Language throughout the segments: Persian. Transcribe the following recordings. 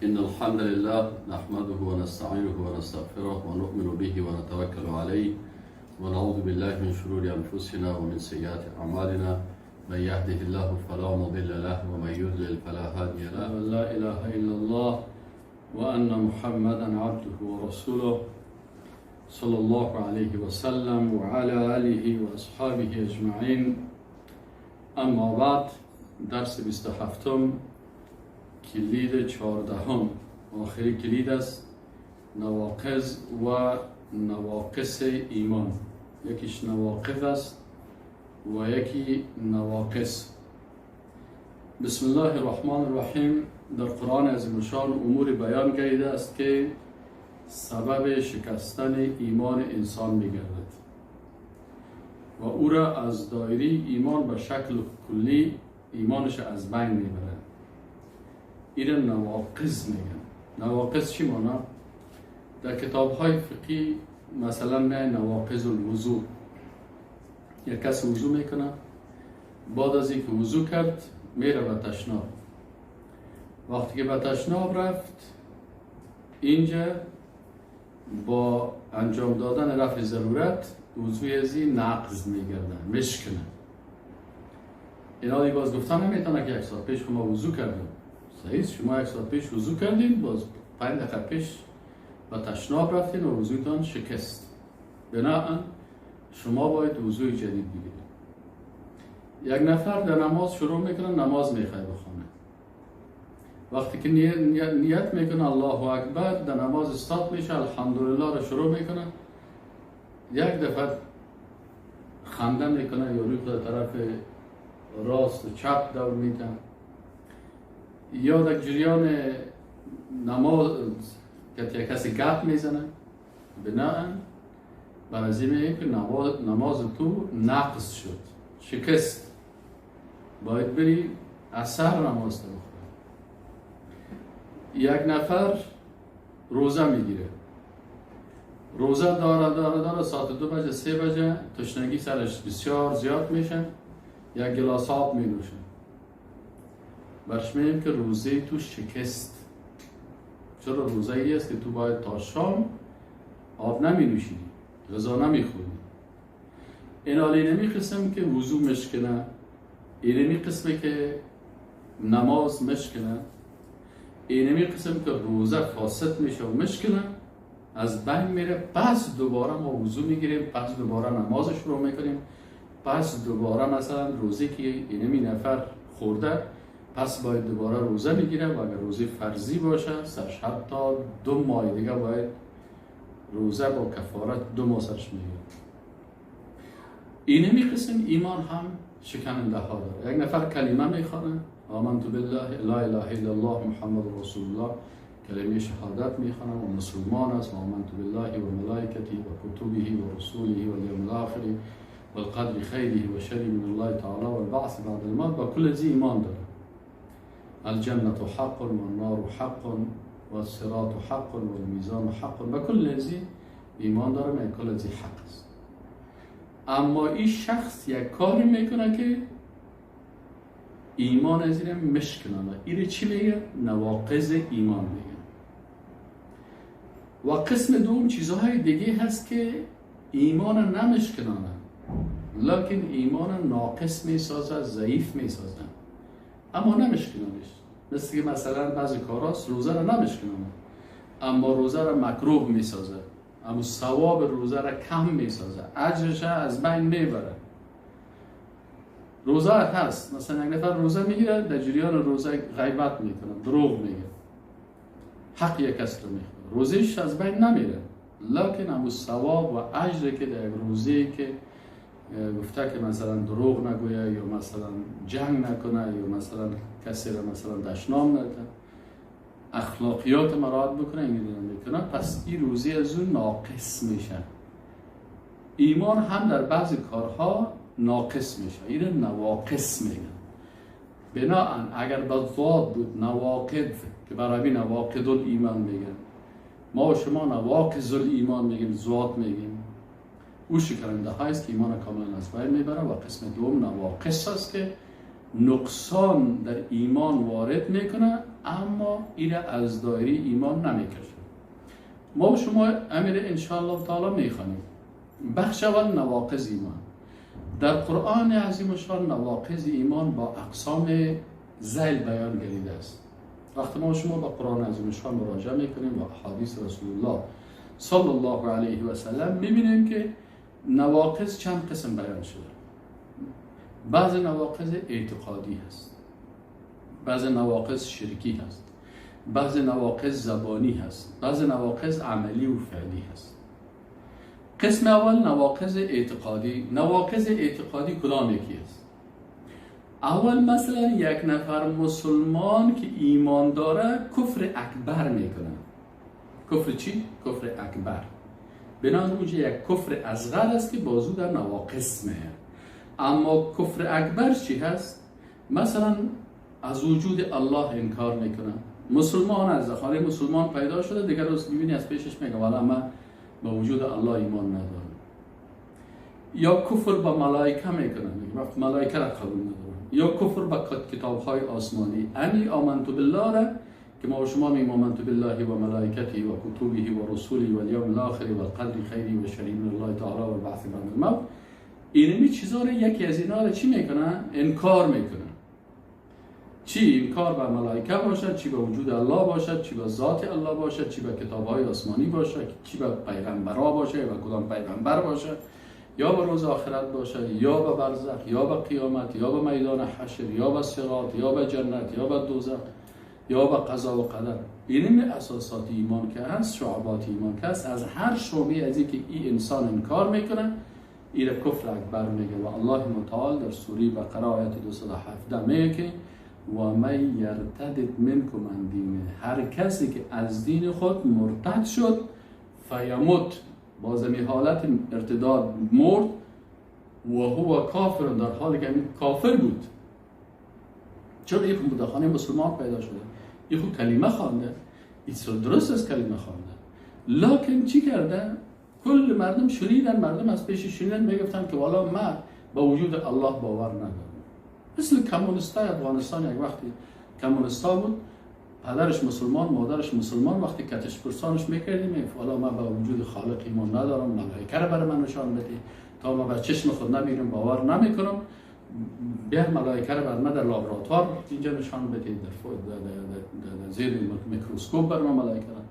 إن الحمد لله نحمده ونستعينه ونستغفره ونؤمن به ونتوكل عليه ونعوذ بالله من شرور أنفسنا ومن سيئات أعمالنا من يهده الله فلا مضل له ومن يضلل فلا هادي له لا إله إلا الله وأن محمدا عبده ورسوله صلى الله عليه وسلم وعلى آله وأصحابه أجمعين. اما بعد، درس 27 کلید 14 آخری کلید است. نواقض و نواقص ایمان. یکیش نواقض است و یکی نواقص. بسم الله الرحمن الرحیم. در قرآن عظیم الشان امور بیان گردیده است که سبب شکستن ایمان انسان می‌گردد و او را از دایره ایمان به شکل کلی ایمانش از بین میبرد. این نواقض میگن. نواقض چی مانا؟ در کتاب های فقهی مثلا میگن نواقض الوضو. یک کس وضو میکنه، بعد از اینکه وضو کرد میره به تشناب. وقتی که به تشناب رفت، اینجا با انجام دادن رفع ضرورت وضوی ازی نقض میگردن، مشکنه. اینا دیگه باز گفتن نمیتونه که یک ساعت پیش شما وضو کردیم. صحیح، شما یک ساعت پیش وضو کردین، باز 5 دقیقه پیش به تشناب رفتین و وضویتان شکست. بنابراین شما باید وضوی جدید بگیرید. یک نفر در نماز شروع میکنه، نماز میخواد بخونه. وقتی که نیت میکنه الله اکبر، در نماز استاد میشه، الحمدلله رو شروع میکنه، یک دفعه خنده میکنه یا روی خود طرف راست و چپ دور میده، یا در جریان نماز که کسی گپ میزنه، بنابراین برازی میگه که نماز تو نقص شد، شکست، باید بری اثر نماز تو بخوری. یک نفر روزه میگیره، روزه داره ساعت 2 بجه 3 بجه تشنگی سرش بسیار زیاد میشه، یک گلاس آب می نوشه. برش میگیم که روزه تو شکست. چرا؟ روزه ای است که تو باید تا شام آب نمی نوشیدی، غذا نمی خوردی. این حالی نمی قسم که وضو مشکنه، اینمی قسمه که نماز مشکنه، اینمی قسم که روزه فاسد میشه و مشکنه، از بین میره. پس دوباره ما وضو میگیریم، پس دوباره نماز شروع میکنیم، پس دوباره مثلا روزی که اینمی نفر خورده، پس باید دوباره روزه میگیره و اگر روزی فرضی باشه سرش حتی 2 ماه دیگه باید روزه با کفارت 2 ماه سرش میگیره. اینمی قسم ایمان هم شکننده ها داره. یک نفر کلمه میخوانه، آمنت بالله لا اله الا الله محمد رسول الله، کلمه شهادت میخوانه و مسلمان است. و آمنت بالله و ملائکته و کتبه و رسوله و الیوم الاخر والقدر خیره و شره من الله تعالی و البعث بعد الموت. با کل ازی ایمان داره. الجنة حق و النار حق و الصراط حق و المیزان حق. با کل ازی ایمان داره، من کل ازی حق است. اما این شخص یک کاری میکنه که ایمان از این مشکنه. این چی میگه؟ نواقض ایمان میگه. و قسم دوم چیزهای دیگه هست که ایمان نمشکنه، لیکن ایمان ناقص میسازه، ضعیف میسازه، اما نمشکنانش. مثل که مثلا بعضی کاراست روزه را نمشکنه، اما روزه را مکروه میسازه، اما ثواب روزه را کم میسازه، اجرش از بین میبره. روزه هست، مثلا یک نفر روزه میگیره، در جریان روزه غیبت میکنه، دروغ میگه، حق یک کس رو میخوره، روزش از بین نمیره، لیکن اما ثواب و اجر که در روزی که گفته که مثلا دروغ نگویه یا مثلا جنگ نکنه یا مثلا کسی را مثلا دشنام نکنه، اخلاقیات مراعات بکنه، این میکنه، پس این روزی از اون ناقص میشه. ایمان هم در بعضی کارها ناقص میشه. این نواقص میگن. بنابراین اگر به ضاد بود نواقض، که برای نواقض الایمان میگن، ما و شما نواقض الایمان میگیم، ضاد میگیم، او شکننده هایست که ایمان کاملا از بین میبره. و قسم دوم نواقص است که نقصان در ایمان وارد میکنه، اما این از دایره ایمان نمیکشه. ما شما امیر انشاءالله تعالی میخوانیم بخش اول نواقض ایمان. در قرآن عظیم الشان نواقض ایمان با اقسام ذیل بیان گردیده است. وقتی ما شما با قرآن عظیم الشان مراجعه میکنیم و احادیث رسول الله صلی الله علیه و سلم میبینیم که نواقض چند قسم بیان شده. بعض نواقض اعتقادی هست، بعض نواقض شرکی هست، بعض نواقض زبانی هست، بعض نواقض عملی و فعلی هست. قسم اول نواقض اعتقادی. نواقض اعتقادی کدام یکی است؟ اول مثلا یک نفر مسلمان که ایمان داره کفر اکبر میکنه. کفر چی؟ کفر اکبر. بنابراین اونجا یک کفر اصغر است که بازو در نواقص میه. اما کفر اکبر چی هست؟ مثلا از وجود الله انکار میکنه. مسلمان از خانه مسلمان پیدا شده، دیگر روز میبینی از پیشش میگه والا من با وجود الله ایمان ندارم. یا کفر با ملائکه میکنه، وقت ملائکه را قبول ندارم. یا کفر با کتاب‌های آسمانی. امی آمنت بالله را که ما شما میگیم آمنت بالله و ملائکته و کتبه و رسوله و الیوم الاخر و القدر خیری و شری من الله تعالی و البعث بعد الموت. اینمی چیزا رو یکی از اینا رو چی میکنن؟ انکار میکنن. چی؟ انکار با ملائکه باشد، چی با وجود الله باشد، چی با ذات الله باشد، چی با کتاب‌های آسمانی باشد، چی با پیغمبرها باشد و کدام پیغمبر باشد، یا با روز آخرت باشد، یا با برزخ، یا با قیامت، یا با میدان حشر، یا با صراط، یا با جنت، یا با دوزخ، یا با قضا و قدر. اینمی اساسات ایمان که هست، شعبات ایمان که هست. از هر شعبه از این که این انسان انکار میکنه این کفر اکبر میگه. و الله متعال در سوره بقره آیت 217 میگه که و من یرتد منکم عن دینه، هر کسی که از دین خود مرتد شد فیموت، باز می حالت ارتداد مرد، و هو کافر، در حالی که کافر بود. چون این مدخانه مسلمان پیدا شده، این خود کلمه خوانده، این درست است کلمه خوانده، لکن چی کرده؟ کل مردم شنیدن، مردم از پیش شنیدن میگفتن که والا من با وجود الله باور ندارم. مثل کمونستای افغانستان یک وقتی کمونستا بود، پدرش مسلمان، مادرش مسلمان، وقتی کتش پرسانش میکردیم والا من با وجود خالق ایمان ندارم، ملائکه رو برای من نشان بده، تا من با چشم خود نبینم باور نمیکنم، بیا ملائکه رو بر من در لابراتوار اینجا نشان بده، در زیر میکروسکوپ بر من ملائکه رو.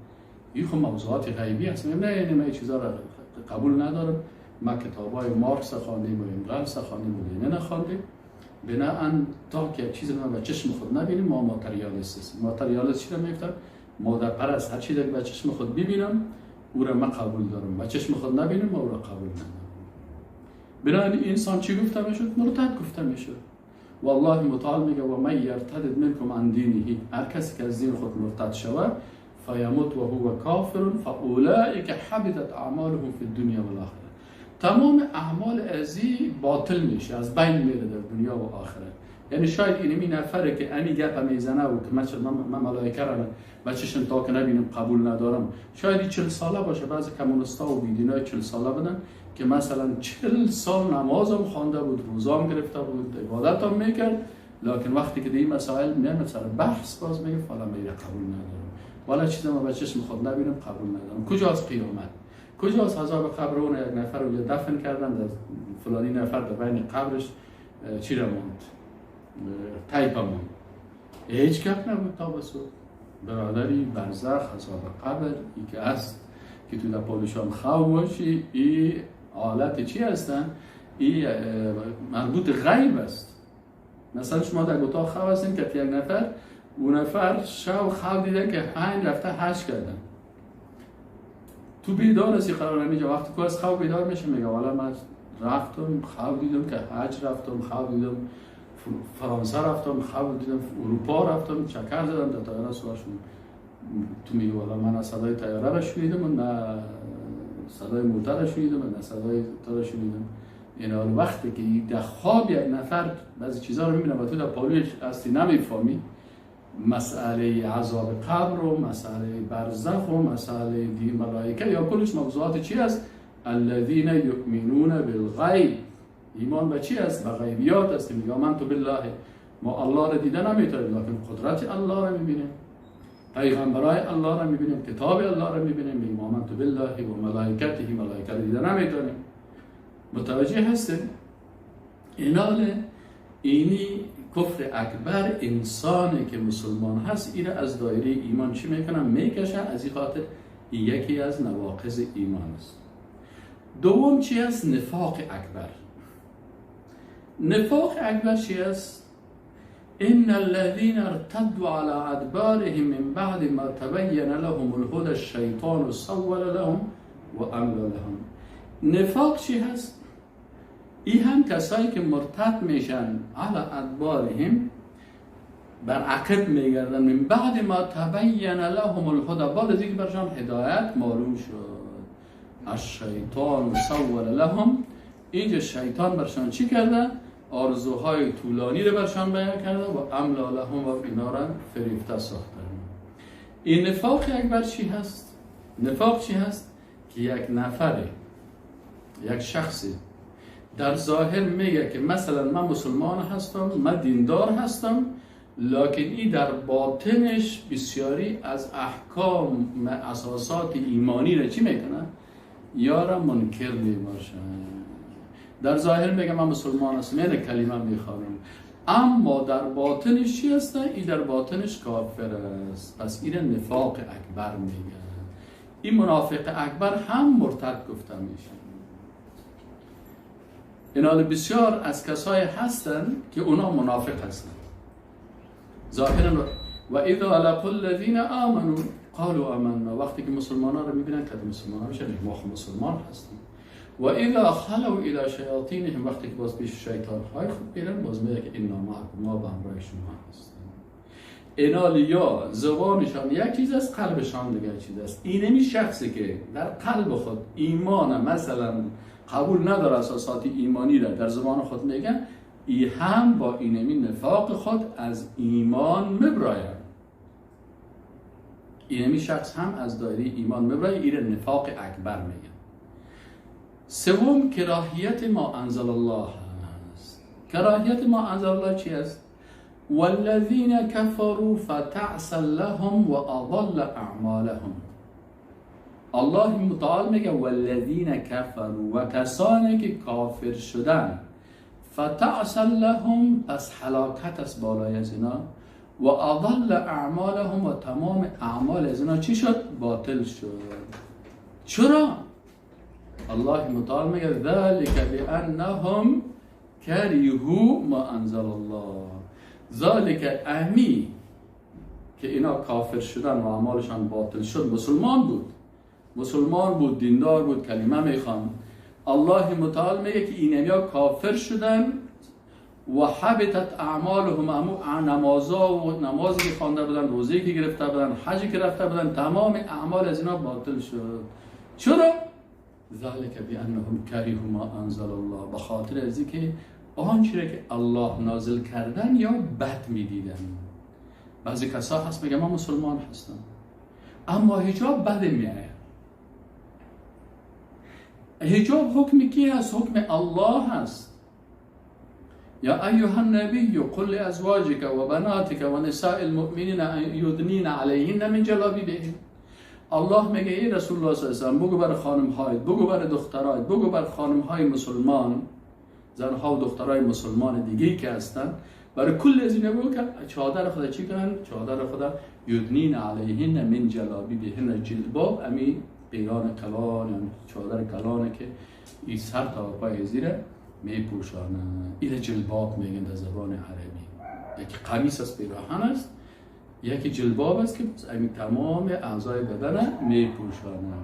این خب موضوعات غیبی هست. نه من این چیزا رو قبول ندارم. ما کتابای مارکس خواندیم و انگلس خواندیم و لنین نخواندیم. بناهن تا که چیزی رو با چشم خود نبینیم ما ماتریالیست هستیم. ماتریالیست چی رو میگفتن؟ مادر پرست، هر چیزی که با چشم خود ببینم او را من قبول دارم، با چشم خود نبینم او را قبول ندارم. بناهن انسان چی گفته میشد؟ مرتد گفته میشد. والله متعال میگه و من یرتد منکم عن دینه، هر کسی که از دین خود مرتد شود فیموت و هو کافر فاولئک حبطت اعمالهم فی الدنیا و الاخره. تمام اعمال ازی باطل میشه، از بین میره در دنیا و آخرت. یعنی شاید اینمی نفره که امی گپ میزنه و که من ملائکه را بچشم تا که نبینم قبول ندارم، شاید 40 ساله باشه. بعضی کمونستا و بیدینای 40 ساله بودن که مثلا 40 سال نمازم خوانده بود، روزام گرفته بود، عبادت هم میکرد، لکن وقتی که این مسائل میاد سر بحث باز میگه فلان میره قبول ندارم، والا چیزی ما بچشم خود نبینم قبول ندارم. کجاست قیامت؟ کجاست عذاب قبر؟ اون یک نفر رو دفن کردن، در فلانی نفر در بین قبرش چی را موند؟ تایپ موند. هیچ گپ نبود تا بسو. برادری برزخ عذاب قبر ای که است که تو در پادشان خواب باشی، این حالت چی هستن؟ این مربوط غیب است. مثلا شما در اتاق خواب هستین که یک نفر، اون نفر شب خواب دیده که حین رفته حج کردن. تو بیدار هستی قرار نمیجا، وقتی که از خواب بیدار میشه میگه والا من رفتم خواب دیدم که حج رفتم، خواب دیدم فرانسه رفتم، خواب دیدم اروپا رفتم، چکر زدم در طیاره سوارشون. تو میگه والا من از صدای طیاره را شنیدم و نه صدای موتر را شنیدم و نه صدای تا را شنیدم. این حال وقتی که در خواب یک نفر بعضی چیزا رو میبینه و تو در پالویش هستی نمیفهمی، مسئله عذاب قبر و مسئله برزخ و مسئله دی ملائکه یا کلش موضوعات چی است؟ الذین یؤمنون بالغیب. ایمان به چی است؟ به غیبیات است. میگه من تو بالله، ما الله را دیده نمیتونیم لکن قدرت الله را میبینیم. پیغمبرای الله را میبینیم، کتاب الله را میبینیم، آمنت بالله و ملائکته، ملائکه را دیده نمیتونیم. متوجه هستیم؟ اینی کفر اکبر انسانی که مسلمان هست این از دایره ایمان چی میکنن؟ میکشن. از این خاطر یکی از نواقض ایمان است. دوم چی است؟ نفاق اکبر. نفاق اکبر چی است؟ ان الذين ارتدوا على ادبارهم من بعد ما تبين لهم الهدى الشيطان سول لهم و املا لهم. نفاق چی هست؟ این هم کسایی که مرتد میشن علی ادبارهم، بر عقب میگردن، من بعد ما تبین لهم الهدى، بعد از اینکه برشان هدایت معلوم شد. الشیطان سول لهم، اینجا شیطان برشان چی کرده؟ آرزوهای طولانی رو برشان بیان کرده و املا لهم، و اینا را فریفته ساخته. این نفاق اکبر چی هست؟ نفاق چی هست؟ که یک نفره، یک شخصی در ظاهر میگه که مثلا من مسلمان هستم، من دیندار هستم، لکن این در باطنش بسیاری از احکام اساسات ایمانی را چی میکنه؟ یا را منکر میباشه. در ظاهر میگه من مسلمان هستم، یعنی کلمه میخوانم، اما در باطنش چی هسته؟ این در باطنش کافر است. پس این نفاق اکبر میگه. این منافق اکبر هم مرتد گفته میشه. اینال بسیار از کسای هستن که اونا منافق هستن ظاهرا. و اذا لقوا الذين آمنوا قالوا آمنا، وقتی که مسلمان‌ها رو میبینن که مسلمان‌ها میشن، ما خود مسلمان هستیم. و اذا خلوا الى شیاطینهم، وقتی که باز پیش شیطان های خود بیرن، باز میگه که انا معکم، ما به همراه شما هستیم. اینال یا زبانشان یک چیز است، قلبشان دیگه چیز است. اینمی شخصی که در قلب خود ایمان مثلا قبول نداره، اساسات ایمانی را در زبان خود میگن، ای هم با اینمی نفاق خود از ایمان مبراید. اینمی شخص هم از دایره ایمان مبراید. این نفاق اکبر میگن. سوم کراهیت ما انزل الله است. کراهیت ما انزل الله چی است؟ والذین کفروا فتعسا لهم و اضل اعمالهم. الله متعال میگه والذین کفروا، و کسانی که کافر شدن، فتعسا لهم، پس هلاکت است بالای از اینا، و اضل اعمالهم، و تمام اعمال از اینا چی شد؟ باطل شد. چرا؟ الله متعال میگه ذلک بانهم کرهوا ما انزل الله. ذلک اهمی که اینا کافر شدن و اعمالشان باطل شد. مسلمان بود، دیندار بود، کلمه میخوان. الله متعال میگه که اینها کافر شدن و حبطت اعمالهم، نمازی که خوانده بودن، روزی که گرفته بودن، حجی که رفته بودن، تمام اعمال از اینا باطل شد. چرا؟ ذلک بانهم کرهوا ما انزل الله، به خاطر از اینکه آنچه که الله نازل کردن یا بد میدیدن. بعضی کسا هست میگه من مسلمان هستم اما حجاب بد میآید. حجاب حکم کی هست؟ حکم الله هست. یا ایها النبی قل لازواجک و بناتک و نساء المؤمنین یدنین علیهن من جلابیبهن. الله میگه ای رسول الله صلی الله علیه و آله بگو بر خانم هایت، بگو بر دخترایت، بگو بر خانم های مسلمان، زنها و دخترای مسلمان دیگه که هستن، برای کل از اینا بگو که چادر خدا چی کنن؟ چادر خدا یدنین علیهن من جلابیبهن، جلباب امی پیران کلان، یعنی چادر کلانه که این سر تا پای زیره می پوشانه. این جلباب میگن در زبان عربی. یکی قمیص است، پیراهن است، یکی جلباب است که امی تمام اعضای بدن می پوشانه.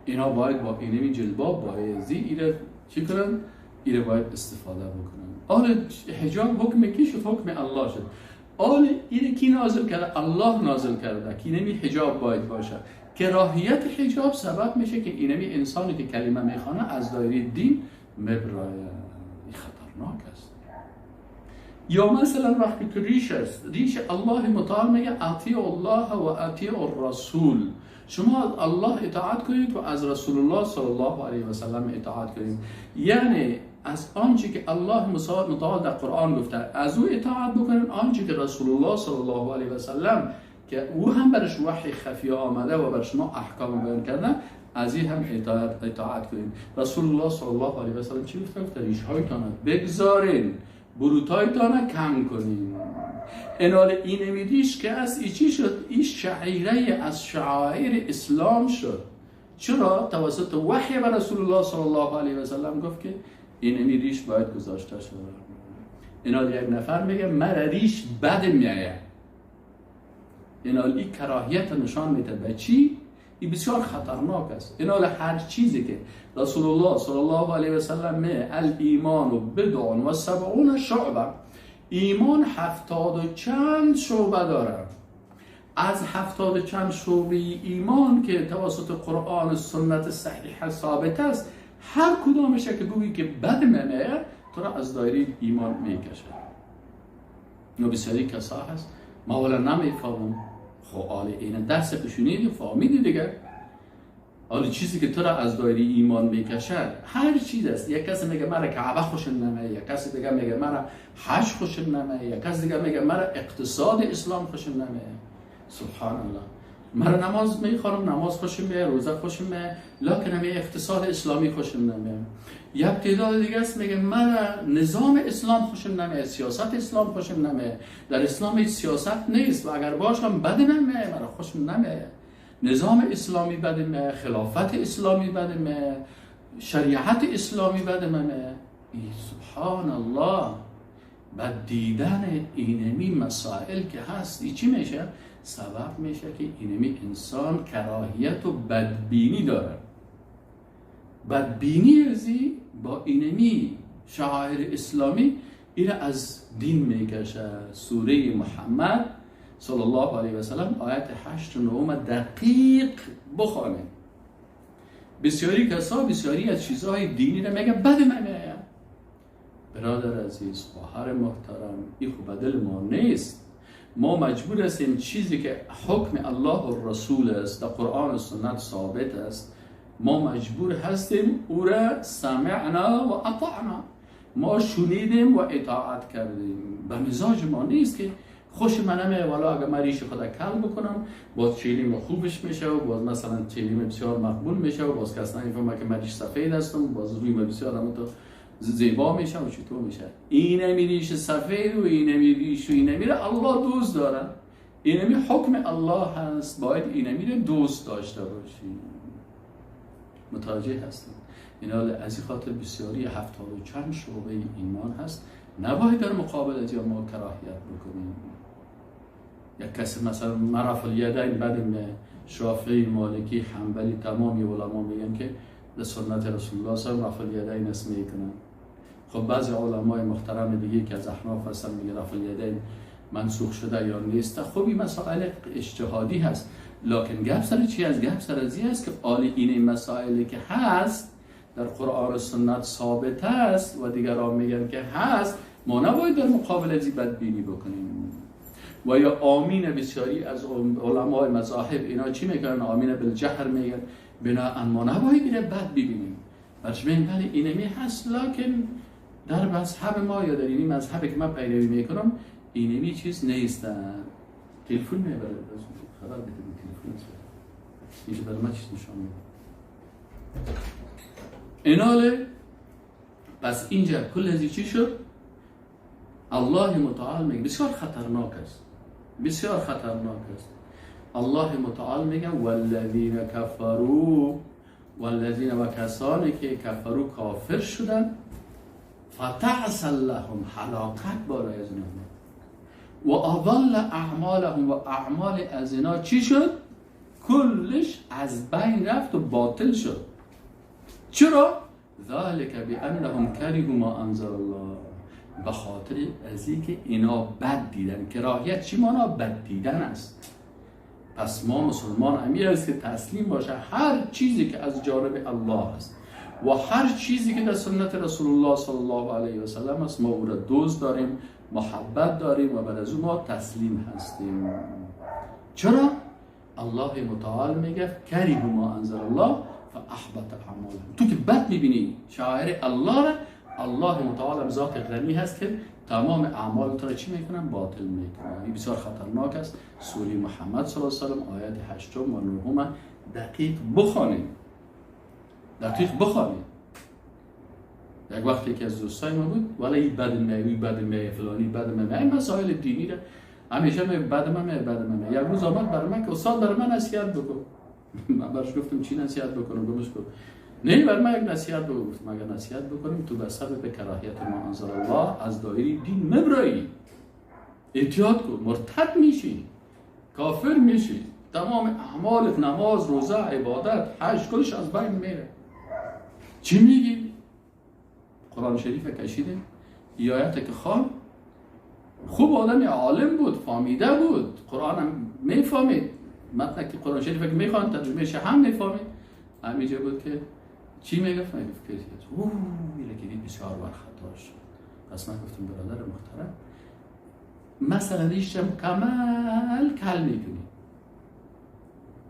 اینا باید با اینمی جلباب باید ایره چی کنن؟ ایره باید استفاده بکنن. آن حجاب حکم کی شد؟ حکم الله شد. آن ایره کی نازل کرده؟ الله نازل کرده که اینمی حجاب باید باشه. کراهیت حجاب سبب میشه که اینمی انسانی که کلمه میخوانه از دایره دین مبراید. خطرناک است. یا مثلا وقتی که ریش است، ریش الله متعال میگه اطیع الله و اطیع الرسول، شما از الله اطاعت کنید و از رسول الله صلی الله علیه و سلم اطاعت کنید. یعنی از آنچه که الله متعال در قرآن گفته از او اطاعت بکنید، آنچه که رسول الله صلی الله علیه و سلم که او هم برش وحی خفی آمده و بر شما احکام بیان کردن، از این هم اطاعت کنید. رسول الله صلی الله علیه و سلم چی گفت؟ ریش هایتان بگذارین، بروتایتان کم کنین. انال این میدیش که از ایچی شد، این شعیره از شعائر اسلام شد. چرا؟ توسط وحی بر رسول الله صلی الله علیه و سلم گفت که این ریش باید گذاشته شد. انال یک نفر میگه مرا ریش بد میایه، انال این کراهیت نشان میده. به چی؟ این بسیار خطرناک است. انال هر چیزی که رسول الله صلی الله علیه و سلم میگه الایمان بدع و 70 شعبه، ایمان 70 و چند شعبه داره. از 70 و چند شعبه ایمان که توسط قرآن و سنت صحیح ثابت است، هر کدامش که بگویی که بد میایه تو را از دایره ایمان میکشه. نو بسیاری کسا هست ما ولا نمیفهمم. خب آلی این درس بشونیدی فهمیدی دیگه. آلی چیزی که تو را از دایره ایمان میکشد هر چیز است. یک کسی میگه مرا کعبه خوشم نمیاد، یک کسی دیگه میگه مرا حج خوشم نمیاد، یک کسی دیگه میگه مرا اقتصاد اسلام خوشم نمیاد. سبحان الله. مرا نماز میخوانم، نماز خوشم میاد، روزه خوشم میاد، لکن همین اقتصاد اسلامی خوشم نمیاد. یک تعداد دیگه است میگه مرا نظام اسلام خوشم نمیاد، سیاست اسلام خوشم نمیاد. در اسلام هیچ سیاست نیست و اگر باشم بد نمیاد، مرا خوشم نمیاد. نظام اسلامی بد میاد، خلافت اسلامی بد میاد، شریعت اسلامی بد میاد. سبحان الله. بعد دیدن اینمی مسائل که هست ای چی میشه؟ سبب میشه که اینمی انسان کراهیت و بدبینی داره. بدبینی ازی با اینمی شعائر اسلامی این از دین میکشه. سوره محمد صلی الله علیه و سلم آیت 8 و 9 دقیق بخوانید. بسیاری کسا بسیاری از چیزهای دینی رو میگه بد میگه. برادر عزیز، خواهر محترم، این خوب دل ما نیست. ما مجبور هستیم چیزی که حکم الله و رسول است در قرآن و سنت ثابت است، ما مجبور هستیم او را سمعنا و اطعنا، ما شنیدیم و اطاعت کردیم. به مزاج ما نیست که خوش منمه والا اگر من ریش خدا کل بکنم باز چیلیم خوبش میشه و باز مثلا چیلیم بسیار مقبول میشه و باز کس نمیفهمه که من ریش سفید هستم، باز روی من بسیار هم تو زیبا میشه و چطور میشه. این ریش سفید و این ریش و این میره الله دوست داره. این حکم الله هست، باید این میره دوست داشته باشیم. متوجه هستیم؟ این حال از این خاطر بسیاری 70 و چند شعبه ایمان هست، نباید در مقابل از ما کراهیت بکنیم. یک کسی مثلا مرف الیدین بدیم شافعی، مالکی، حنبلی، تمامی علما میگن که در سنت رسول الله صلی الله علیه و آله رفع الیدین میکنن. خب بعضی علمای محترم دیگه که از احناف هستن میگه رفع الیدین منسوخ شده یا نیست. خب این مسائل اجتهادی هست، لکن گپ سر چی است؟ گپ سر ازی است که این مسائلی که هست در قرآن و سنت ثابت است و دیگران میگن که هست، ما نباید در مقابل ازی بدبینی بکنیم. و یا آمین بسیاری از علمای مذاهب اینا چی میگن؟ آمین بالجهر میگن. بنا ما نباید اینه بد ببینیم. برش میگن بله اینمی هست، لکن در مذهب ما یا در اینی مذهبی که من پیروی میکنم اینمی چیز نیستن. تلفن میبره خبر بده تلفن است. اینجا برای من چیز نشان میده. ایناله پس اینجا کل ازی چی شد؟ الله متعال میگه بسیار خطرناک است، بسیار خطرناک است. الله متعال میگه والذین کفروا، والذین و کسانی که کفروا کافر شدن، فتعس لهم حلاقت برای از و اضل اعمالهم و اعمال از اینا چی شد؟ کلش از بین رفت و باطل شد. چرا؟ ذالک بانهم کرهوا ما انزل الله، به خاطر از اینکه اینا بد دیدن. کراهیت چی مانا؟ بد دیدن است. پس ما مسلمان امیر است که تسلیم باشه هر چیزی که از جانب الله است و هر چیزی که در سنت رسول الله صلی الله علیه و سلم است، ما او را دوست داریم، محبت داریم و بعد از اون ما تسلیم هستیم. چرا؟ الله متعال میگه کرهوا ما انزل الله فاحبط اعمالهم. تو که بد میبینی شاعر الله را، الله متعال ذات غنی هست که تمام اعمال تو را چی میکنن؟ باطل میکنن. این بسیار خطرناک است. سوره محمد صلی الله علیه و سلم آیات 8 و 9 دقیق بخوانید. دقیق بخوانید. یک وقتی که از دوستای ما بود ولی بد می فلانی بد می این مسائل دینی را همیشه می بد می یک روز آمد برای من که استاد برای من نصیحت بکن. من برش گفتم چی نصیحت بکنم؟ گفتم نه برای من یک نصیحت بگو. گفتم اگر نصیحت بکنیم تو به سبب کراهیت ما انزل الله از دایره دین مبرایی، احتیاط کن، مرتد میشی، کافر میشی، تمام اعمالت نماز روزه عبادت حج کلش از بین میره. چی میگی؟ قرآن شریف کشیده ای آیت که خوان خوب آدم عالم بود، فهمیده بود، قرآن هم میفهمید، متن که قرآن شریف که میخوان ترجمهش هم میفهمید. همینجا بود که چی میگفت؟ میگفت که این بسیار بر خطا شد. پس من گفتم برادر محترم مثلا ریشم کمل کل میکنی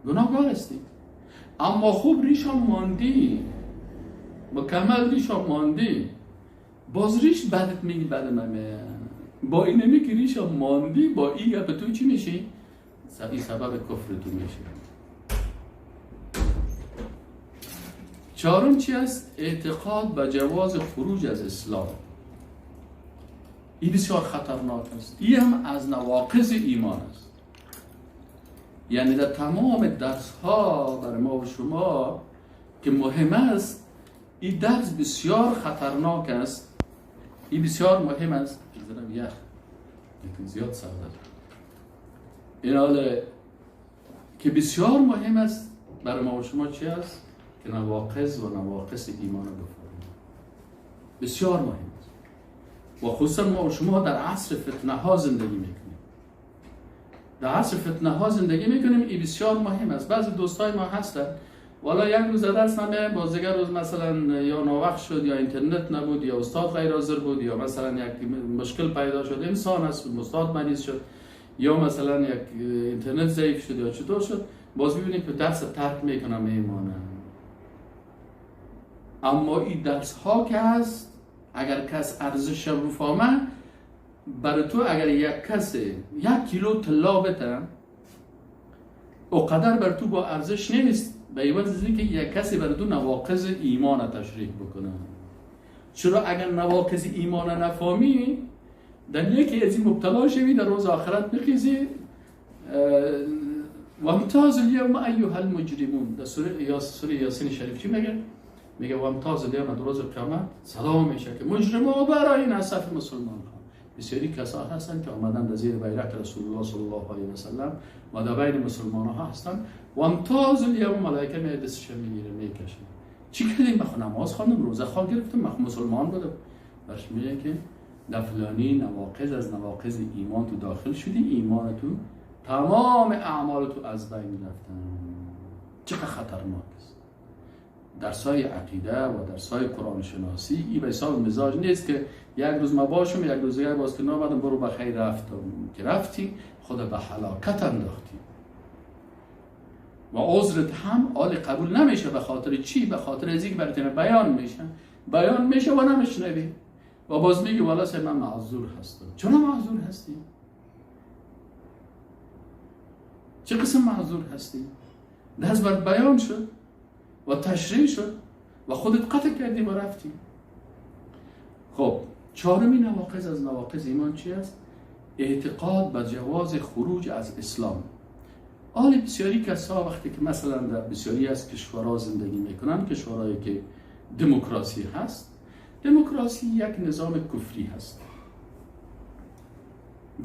گناهگار هستی، اما خوب ریشم ماندی، مکمل ریشم ماندی، باز ریش بدت میگی بد من با اینه میگی ریشم ماندی، با این گپ تو چی میشی؟ این سبب کفر تو میشه. چهارم چی است؟ اعتقاد به جواز خروج از اسلام. این بسیار خطرناک است. این هم از نواقض ایمان است. یعنی در تمام درس ها برای ما و شما که مهم است، این درس بسیار خطرناک است. این بسیار مهم است. بذارم یخ لیکن زیاد سرد این حاله که بسیار مهم است برای ما و شما چی است؟ که نواقض و نواقص ایمان رو بفهمیم. بسیار مهم است. و خصوصا ما و شما در عصر فتنه ها زندگی میکنیم. در عصر فتنه ها زندگی میکنیم. این بسیار مهم است. بعضی دوستای ما هستن والا یک روز درس نمیاد، باز دیگر روز مثلا یا ناوقت شد یا اینترنت نبود یا استاد غیر حاضر بود یا مثلا یک مشکل پیدا شد، انسان است، استاد مریض شد یا مثلا یک اینترنت ضعیف شد یا چطور شد، باز میبینید که درس ترک میکنه میمانه. اما این درس ها که هست اگر کس ارزش رو فهمه، برای تو اگر یک کس 1 کیلو طلا بده اقدر بر تو با ارزش نیست، به عوض از اینکه یک کسی برای تو نواقض ایمان تشریح بکنه. چرا اگر نواقض ایمان نفهمی در یکی از این مبتلا شوی، در روز آخرت بخیزی و امتاز اليوم ایها المجرمون. در سوره یاسین شریف چی میگه؟ میگه و امتاز اليوم، در روز قیامت صدا میشه که مجرم‌ها برای نصف مسلمان ها. بسیاری کسا هستن که آمدن در زیر بیرق رسول الله صلی الله علیه و سلم و در بین مسلمان ها هستن و امتاز اليوم ملائکه می دستش میگیره میکشه. چی کردیم؟ بخون نماز خواندم، روزه خواه گرفتم، مسلمان بودم. برش میگه که در فلانی نواقض از نواقض ایمان تو داخل شدی، ایمان تو تمام اعمال تو از بین رفتن. چقدر خطرناک است. درسای عقیده و درسای قرآن شناسی این به حساب مزاج نیست که یک روز ما باشم یک روز دیگر باز که نامدم برو بخیر رفتم، که رفتی خود به هلاکت انداختی و عذرت هم آل قبول نمیشه. به خاطر چی؟ به خاطر از اینکه برات بیان میشه و نمیشنوی و باز میگی والا سه من معذور هستم. چرا معذور هستی؟ چه قسم معذور هستی؟ دست بر بیان شد و تشریح شد و خودت قطع کردی و رفتی. خب چهارمی نواقض از نواقض ایمان چی است؟ اعتقاد به جواز خروج از اسلام. آن بسیاری کسا وقتی که مثلا در بسیاری از کشورها زندگی میکنن، کشورهایی که دموکراسی هست، دموکراسی یک نظام کفری هست.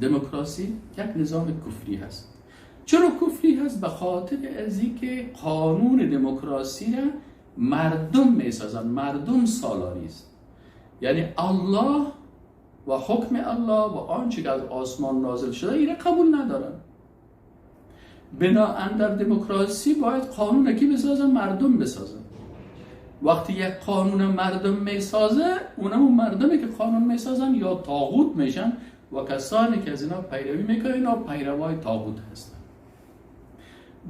دموکراسی یک نظام کفری هست. چرا کفری هست؟ به خاطر از اینکه قانون دموکراسی را مردم میسازن. مردم سالاری است. یعنی الله و حکم الله و آنچه که از آسمان نازل شده این را قبول ندارن. بنابراین در دموکراسی باید قانون کی بسازن؟ مردم بسازن. وقتی یک قانون مردم میسازه، اونم مردمی که قانون میسازن یا طاغوت میشن و کسانی که از اینا پیروی میکنن اینا پیروای طاغوت هستن.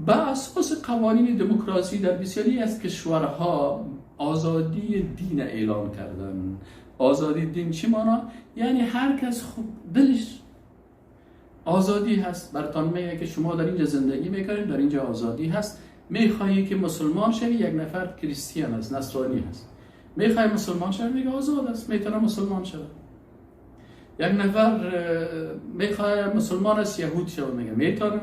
بر اساس قوانین دموکراسی در بسیاری از کشورها آزادی دین اعلام کردن. آزادی دین چی مانا؟ یعنی هر کس خود دلش آزادی هست. براتون میگه که شما در اینجا زندگی میکنید، در اینجا آزادی هست. میخوایی که مسلمان شوی، یک نفر کریستیان است، نصرانی هست، میخوای مسلمان شوی، میگه آزاد است، میتونه مسلمان شوی. یک نفر میخوای مسلمان است، یهود شوی، میگه میتونه.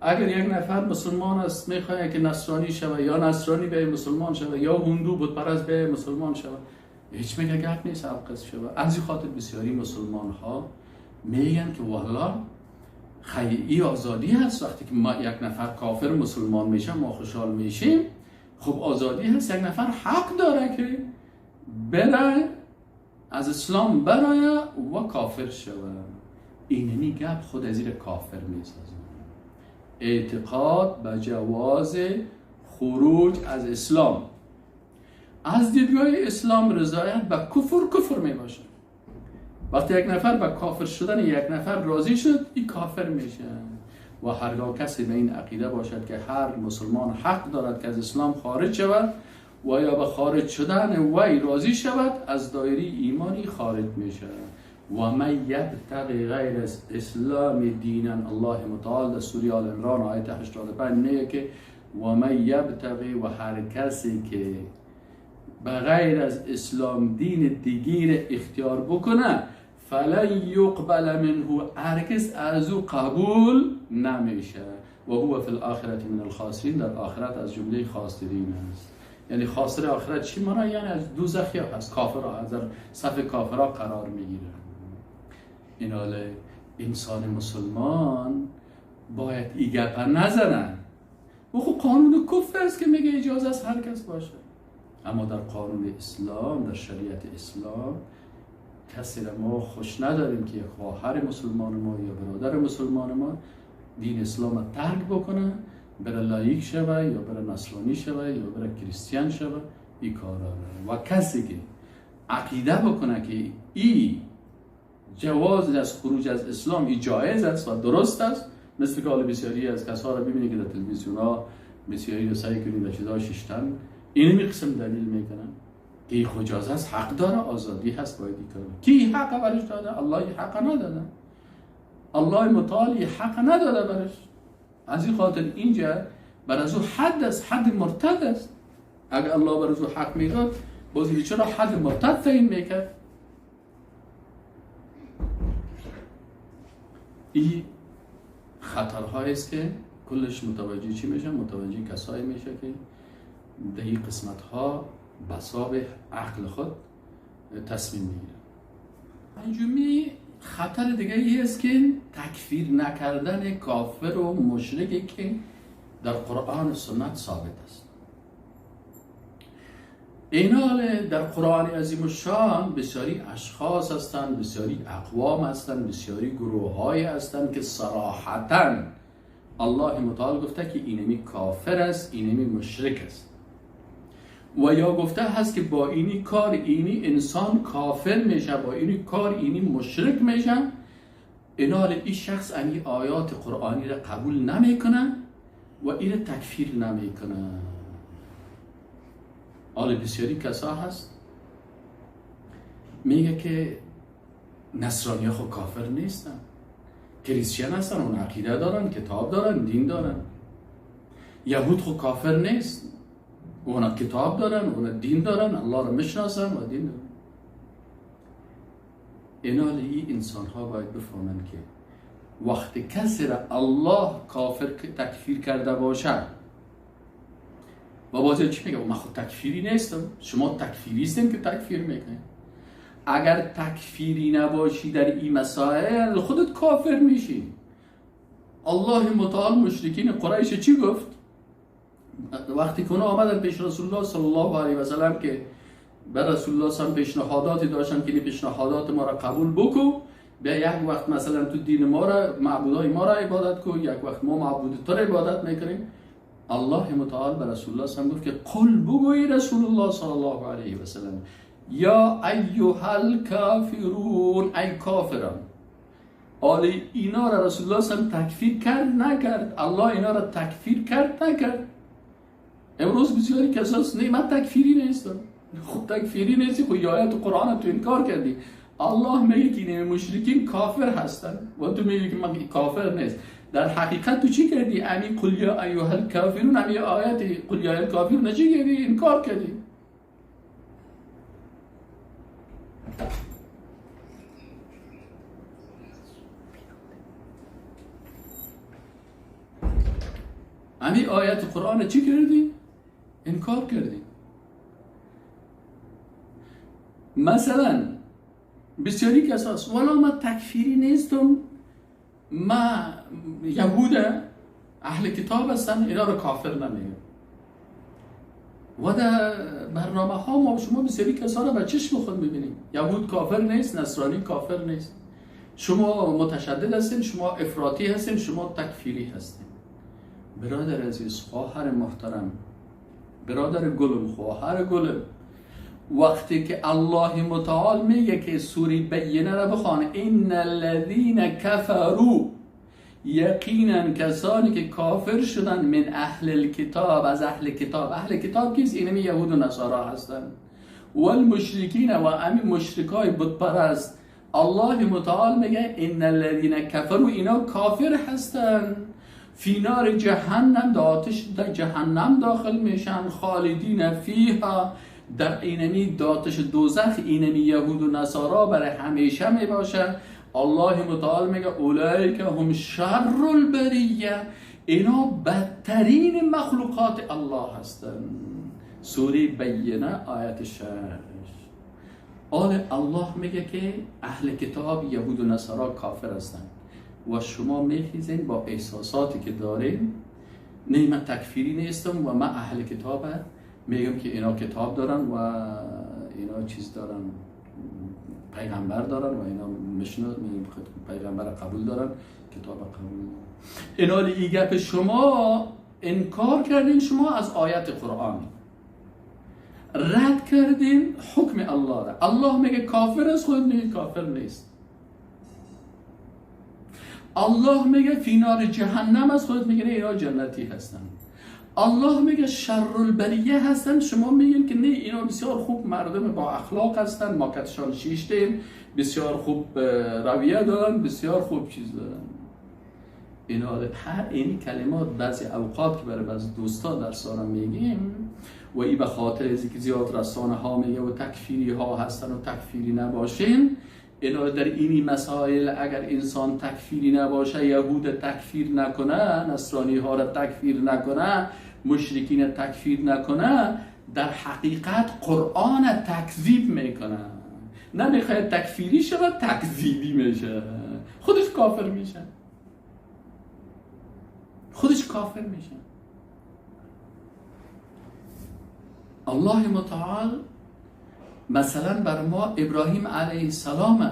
اگر یک نفر مسلمان است میخواد که نصرانی شوه، یا نصرانی به مسلمان شوه، یا هندو بت پرست به مسلمان شوه، هیچ میگه گپ نیست عقص شوه. از این خاطر بسیاری مسلمان ها میگن که والله خیلی آزادی هست. وقتی که ما یک نفر کافر مسلمان میشه ما خوشحال میشیم. خب آزادی هست، یک نفر حق داره که بره از اسلام برای و کافر شوه. اینمی گپ خود از زیر کافر میسازه. اعتقاد به جواز خروج از اسلام از دیدگاه اسلام رضایت به کفر می باشه. وقتی یک نفر به کافر شدن یک نفر راضی شد، این کافر میشه. و هرگاه کسی به این عقیده باشد که هر مسلمان حق دارد که از اسلام خارج شود و یا به خارج شدن وی راضی شود، از دایره ایمانی خارج میشه. و من یبتغی غیر اسلام دینا، الله متعال در سوره آل عمران آیت 85 میگه که و من یبتغی، و هر کسی که بغیر از اسلام دین دیگه اختیار بکنه، فلن یقبل منه، هرگز از او قبول نمیشه. و هو فی الاخرة من الخاسرین، در آخرت از جمله خاسرین است. یعنی خاسر آخرت چی مانا؟ یعنی از دوزخی، از کافرها، از صف کافرها قرار میگیره. این حاله انسان مسلمان باید ای گپا نزنن. و خب قانون کفر است که میگه اجازه است هر کس باشه. اما در قانون اسلام، در شریعت اسلام، کسی را ما خوش نداریم که یک خواهر مسلمان ما یا برادر مسلمان ما دین اسلام را ترک بکنه، بره لایک شوه یا بره نصرانی شوه یا بره کریستیان شوه. این کارا و کسی که عقیده بکنه که این جواز از خروج از اسلام ای جایز است و درست است، مثل که حال بسیاری از کسا را ببینید که در تلویزیون ها بسیاری رو سعی کنید در چیزها ششتن، این قسم دلیل میکنن که این خجاز هست، حق داره، آزادی هست، باید این کار. کی حق برش داده؟ الله حق نداده. الله متعال حق نداده برش. از این خاطر اینجا بر از او حد است، حد مرتد است. اگر الله بر از او حق میداد، بازی چرا حد مرتد تعیین میکرد؟ این خطرهایی است که کلش متوجه چی میشه؟ متوجه کسایی میشه که در این قسمت ها بساب عقل خود تصمیم میگیرن. پنجمی خطر دیگه ای است که تکفیر نکردن کافر و مشرکی که در قرآن و سنت ثابت است. اینا در قرآن عظیم الشان بسیاری اشخاص هستند، بسیاری اقوام هستند، بسیاری گروه های هستند که صراحتاً الله متعال گفته که اینمی کافر است، اینمی مشرک است. و یا گفته هست که با اینی کار اینی انسان کافر میشه، با اینی کار اینی مشرک میشه. این شخص این آیات قرآنی را قبول نمیکنه و این تکفیر نمیکنه. حال بسیاری کسا هست میگه که نصرانی ها خود کافر نیستن، کریستیان هستن، اون عقیده دارن، کتاب دارن، دین دارن. یهود خود کافر نیست، اونا کتاب دارن، اونا دین دارن، الله را میشناسن و دین دارن. این انسان ها باید بفهمن که وقتی کسی را الله کافر تکفیر کرده باشه و بازی چی میگه؟ من خود تکفیری نیستم، شما تکفیری هستین که تکفیر میکنید. اگر تکفیری نباشی در این مسائل خودت کافر میشی. الله متعال مشرکین قریش چی گفت؟ وقتی که اونا آمدن پیش رسول الله صلی الله علیه و سلم که به رسول الله صلی پیشنهاداتی داشتن که این پیشنهادات ما را قبول بکو، بیا یک وقت مثلا تو دین ما را، معبودای ما را عبادت کو، یک وقت ما معبود تو را عبادت میکنیم. الله متعال به رسول الله صلی گفت که قل بگوی رسول الله صلی الله علیه و سلم، یا ایها الکافرون، ای کافران. حال اینا را رسول الله صلی الله علیه و تکفیر کرد نکرد؟ الله اینا را تکفیر کرد نکرد؟ امروز بسیاری کساس نه من تکفیری نیستم. خب تکفیری نیستی، خب آیات قرآن تو انکار کردی. الله میگه که این مشرکین کافر هستن و تو میگی که من کافر نیست. در حقیقت تو چی کردی؟ امی قل یا ایها الکافرون، امی آیات قل یا الکافرون چی کردی؟ انکار کردی. امی آیات قرآن چی کردی؟ انکار کردی. مثلا بسیاری کساس والا ما تکفیری نیستم، ما یهود اهل کتاب هستن، اینا رو کافر نمیگم. و در برنامه ها ما شما بسیاری کسا رو به چشم خود ببینیم. یهود کافر نیست، نصرانی کافر نیست. شما متشدد هستین، شما افراطی هستین، شما تکفیری هستین. برادر عزیز، خواهر محترم، برادر گلم، خواهر گلم، وقتی که الله متعال میگه که سوره بینه را بخوان، ان الذین کفروا، یقینا کسانی که کافر شدن، من اهل الکتاب، از اهل کتاب. اهل کتاب کیست؟ اینمی یهود و نصارا هستن. والمشرکین، و امی مشرکای بت پرست. الله متعال میگه ان الذین کفروا، اینا کافر هستن، فی نار جهنم، در آتش جهنم داخل میشن، خالدین فیها، در اینمی آتش دوزخ، اینمی یهود و نصارا برای همیشه می باشه. الله متعال میگه اولئک هم شر البریه، اینا بدترین مخلوقات الله هستن. سوره بینه آیت 6. الله میگه که اهل کتاب یهود و نصارا کافر هستن و شما میخیزین با احساساتی که دارین، نه من تکفیری نیستم و من اهل کتاب میگم که اینا کتاب دارن و اینا چیز دارن، پیغمبر دارن و اینا مشنات پیغمبر قبول دارن، کتاب قبول دارن. اینا این گپ شما انکار کردین، شما از آیت قرآن رد کردین حکم الله را. الله میگه کافر است، خود میگه کافر نیست. الله میگه فی نار جهنم است، خودت میگه اینا جنتی هستن. الله میگه شر البریه هستن، شما میگین که نه اینا بسیار خوب مردم با اخلاق هستن، ما کتشان شیشتیم، بسیار خوب رویه دارن، بسیار خوب چیز دارن. اینا هر این کلمات بعضی اوقات که برای بعضی دوستا در سارا میگیم و ای به خاطر از که زیاد رسانه ها میگه و تکفیری ها هستن و تکفیری نباشین. اینا در اینی مسائل اگر انسان تکفیری نباشه، یهود تکفیر نکنه، نصرانی ها را تکفیر نکنه، مشرکین تکفیر نکنه، در حقیقت قرآن تکذیب میکنه. نمیخواد تکفیری شود، تکذیبی میشه، خودش کافر میشه، خودش کافر میشه. الله متعال مثلا بر ما ابراهیم علیه السلام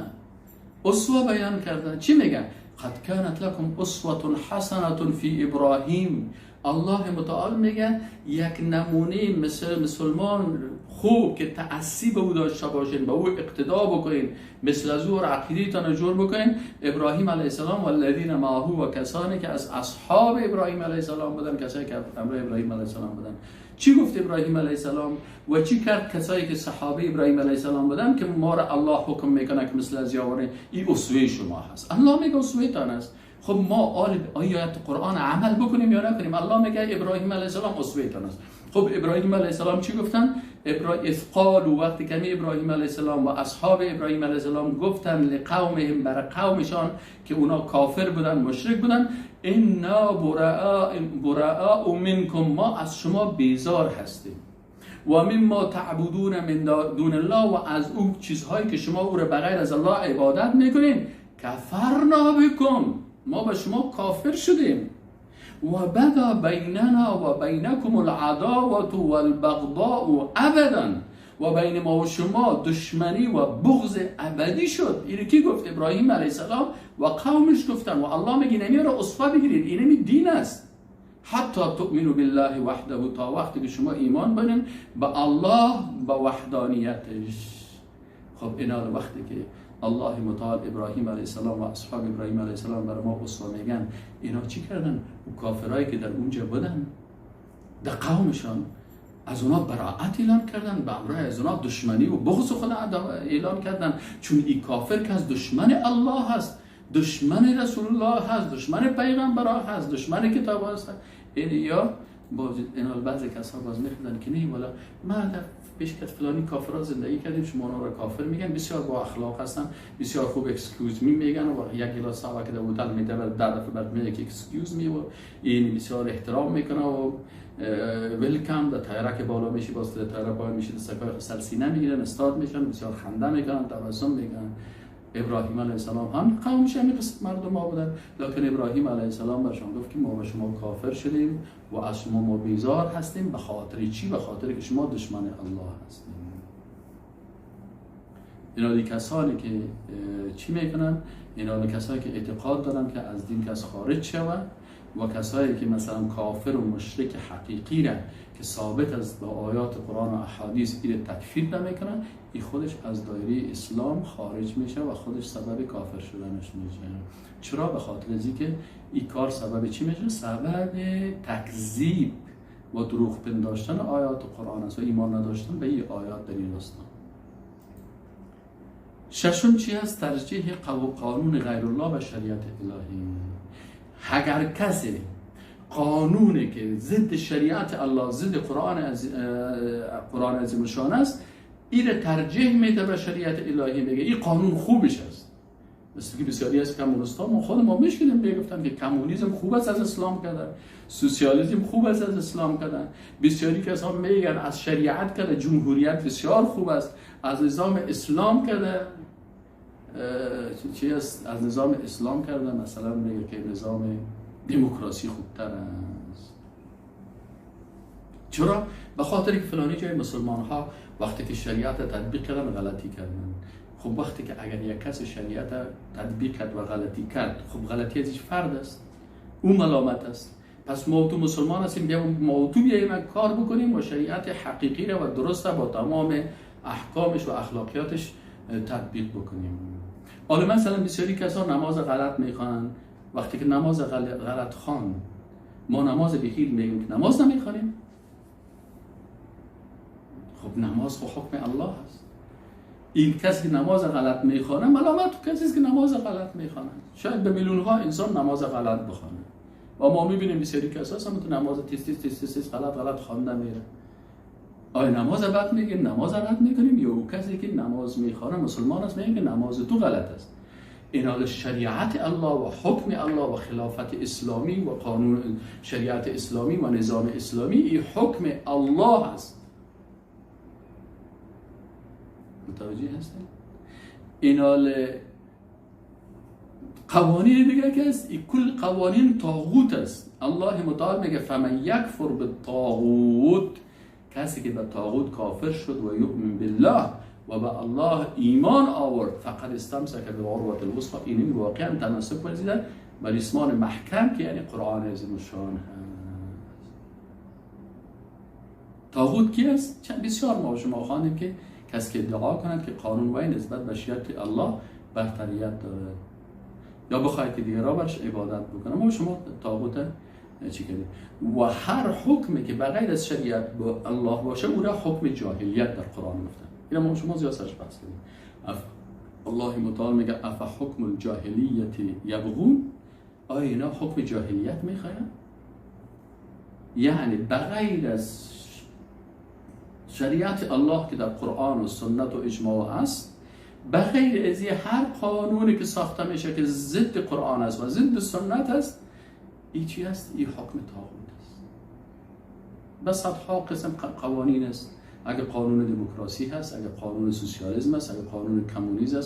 اسوه بیان کرده. چی میگه؟ قد كانت لكم اسوه حسنه فی ابراهیم. الله متعال میگه یک نمونه مثل مسلمان خوب که تأسی به او داشته باشین، به او اقتدا بکنین، مثل از او عقیدتان جور بکنین. ابراهیم علیه السلام و الذین معه، و کسانی که از اصحاب ابراهیم علیه السلام بودن، کسایی که همراه ابراهیم علیه السلام بودن. چی گفت ابراهیم علیه السلام و چی کرد کسایی که صحابه ابراهیم علیه السلام بودن که ما را الله حکم میکنه که مثل از یاوره این اسوه شما هست. الله میگه اسوه تان است. خب ما آیات قرآن عمل بکنیم یا نکنیم؟ الله میگه ابراهیم علیه السلام اسوه تان است. خب ابراهیم علیه السلام چی گفتن؟ قالوا، وقتی که ابراهیم علیه السلام و اصحاب ابراهیم علیه السلام گفتن لقومهم، برای قومشان که اونا کافر بودن، مشرک بودن، انا براء منکم، ما از شما بیزار هستیم، و مما تعبدون من دون الله، و از او چیزهایی که شما او را بغیر از الله عبادت میکنین، کفرنا بکم، ما به شما کافر شدیم، و بدا بیننا و بینکم العداوة والبغضاء ابدا، و بین ما و شما دشمنی و بغض ابدی شد. اینو کی گفت؟ ابراهیم علیه السلام و قومش گفتن. و الله میگه اینمی رو اسوه بگیرید، اینمی دین است. حتی تؤمنوا بالله وحده، تا وقتی که شما ایمان بنین به الله، به وحدانیتش. خب اینا وقتی که الله متعال ابراهیم علیه السلام و اصحاب ابراهیم علیه السلام برای ما اسوه میگن، اینا چی کردن؟ و کافرایی که در اونجا بودن در قومشان از اونا براءت اعلان کردن، به همراه از اونا دشمنی و بغض خود اعلان کردن، چون این کافر که از دشمن الله هست، دشمن رسول الله هست، دشمن پیغمبرها هست، دشمن کتاب هست. یا اینا بعضی کسا باز میخوندن که نه والا ما در پیشکت فلانی کافرها زندگی کردیم، شما اونا را کافر میگن، بسیار با اخلاق هستن، بسیار خوب اکسکیوز می میگن و یک گلاس آب که در هتل میده و در دفعه بعد میگه که اکسکیوز می و این بسیار احترام میکنه و ویلکام. در تایره که بالا میشی باز در تایره بالا میشی در سکای سرسینه میگیرن، استاد میشن، بسیار خنده میکنن، تبسم میکنن. ابراهیم علیه السلام هم قومش همین قسم مردم ها بودن، لکن ابراهیم علیه السلام برشان گفت که ما به شما کافر شدیم و از شما ما بیزار هستیم. به خاطر چی؟ به خاطر که شما دشمن الله هستیم. اینا دی کسانی که چی میکنن؟ اینا دی کسانی که اعتقاد دارن که از دین کس خارج شود و کسایی که مثلا کافر و مشرک حقیقی را که ثابت است با آیات قرآن و احادیث این تکفیر نمیکنن، این خودش از دایره اسلام خارج میشه و خودش سبب کافر شدنش میشه. چرا؟ به خاطر از اینکه این کار سبب چی میشه؟ سبب تکذیب و دروغ پنداشتن آیات قرآن است و ایمان نداشتن به این آیات در این راستا. ششم چی است؟ ترجیح قانون غیر الله و شریعت الهی. اگر کسی قانونی که ضد شریعت الله، ضد قرآن عظیم الشان است، این ترجیح میده به شریعت الهی، میگه این قانون خوبش است. مثل که بسیاری از کمونیست‌ها ما خود ما میشکلیم میگفتن که کمونیسم خوب است از اسلام کردن، سوسیالیسم خوب است از اسلام کردن. بسیاری کسا میگن از شریعت کرده، جمهوریت بسیار خوب است، از نظام اسلام کرده چی است؟ از نظام اسلام کرده مثلا میگه که نظام دموکراسی خوبتر است. چرا؟ به خاطر که فلانی جای مسلمان ها وقتی که شریعت تطبیق کردن غلطی کردن. خب وقتی که اگر یک کس شریعت تطبیق کرد و غلطی کرد، خب غلطی ازش فرد است، اون ملامت است. پس ما تو مسلمان هستیم، ما تو بیاییم کار بکنیم و شریعت حقیقی را و درست با تمام احکامش و اخلاقیاتش تطبیق بکنیم. حالا مثلا بسیاری کسا نماز غلط میخوان، وقتی که نماز غلط خوان ما نماز بخیر میگیم که نماز نمیخوانیم. خب نماز خب حکم الله هست. این کسی که نماز غلط میخوانه ملامت تو کسی است که نماز غلط میخوانه. شاید به میلیون ها انسان نماز غلط بخوانه و ما میبینیم بسیاری کسا هم تو نماز تیس غلط خوانده میره. آیا نماز بد میگیم، نماز رد میکنیم، یا او کسی که نماز میخوانه مسلمان است میگه که نماز تو غلط است. این شریعت الله و حکم الله و خلافت اسلامی و قانون شریعت اسلامی و نظام اسلامی، این حکم الله است. متوجه هستید؟ این قوانین دیگه که است، این کل قوانین طاغوت است. الله متعال میگه فمن یکفر بالطاغوت، کسی که به طاغوت کافر شد و یؤمن بالله و به الله ایمان آورد، فقط استمسک بالعروة الوثقی، این واقعا تمسک ورزیدن به ریسمان محکم که یعنی قرآن عظیم الشان هست. طاغوت کی است؟ بسیار ما شما خواندیم که کسی که ادعا کند که قانون وی نسبت به شریعت الله برتریت دارد یا بخواهد که دیگرها برش عبادت بکنه. ما شما طاغوت چی کردیم؟ و هر حکمی که بغیر از شریعت با الله باشه او را حکم جاهلیت در قرآن گفتن. اینا ما شما زیاد سرش بحث کردیم. الله متعال میگه اف حکم الجاهلیت یبغون، آیا اینا حکم جاهلیت میخواین؟ یعنی بغیر از شریعت الله که در قرآن و سنت و اجماع است، بغیر از هر قانونی که ساخته میشه که ضد قرآن است و ضد سنت است، این چی است؟ این حکم طاغوت است. بس صدها قسم قوانین است. اگر قانون دموکراسی هست، اگر قانون سوسیالیسم است، اگر قانون کمونیسم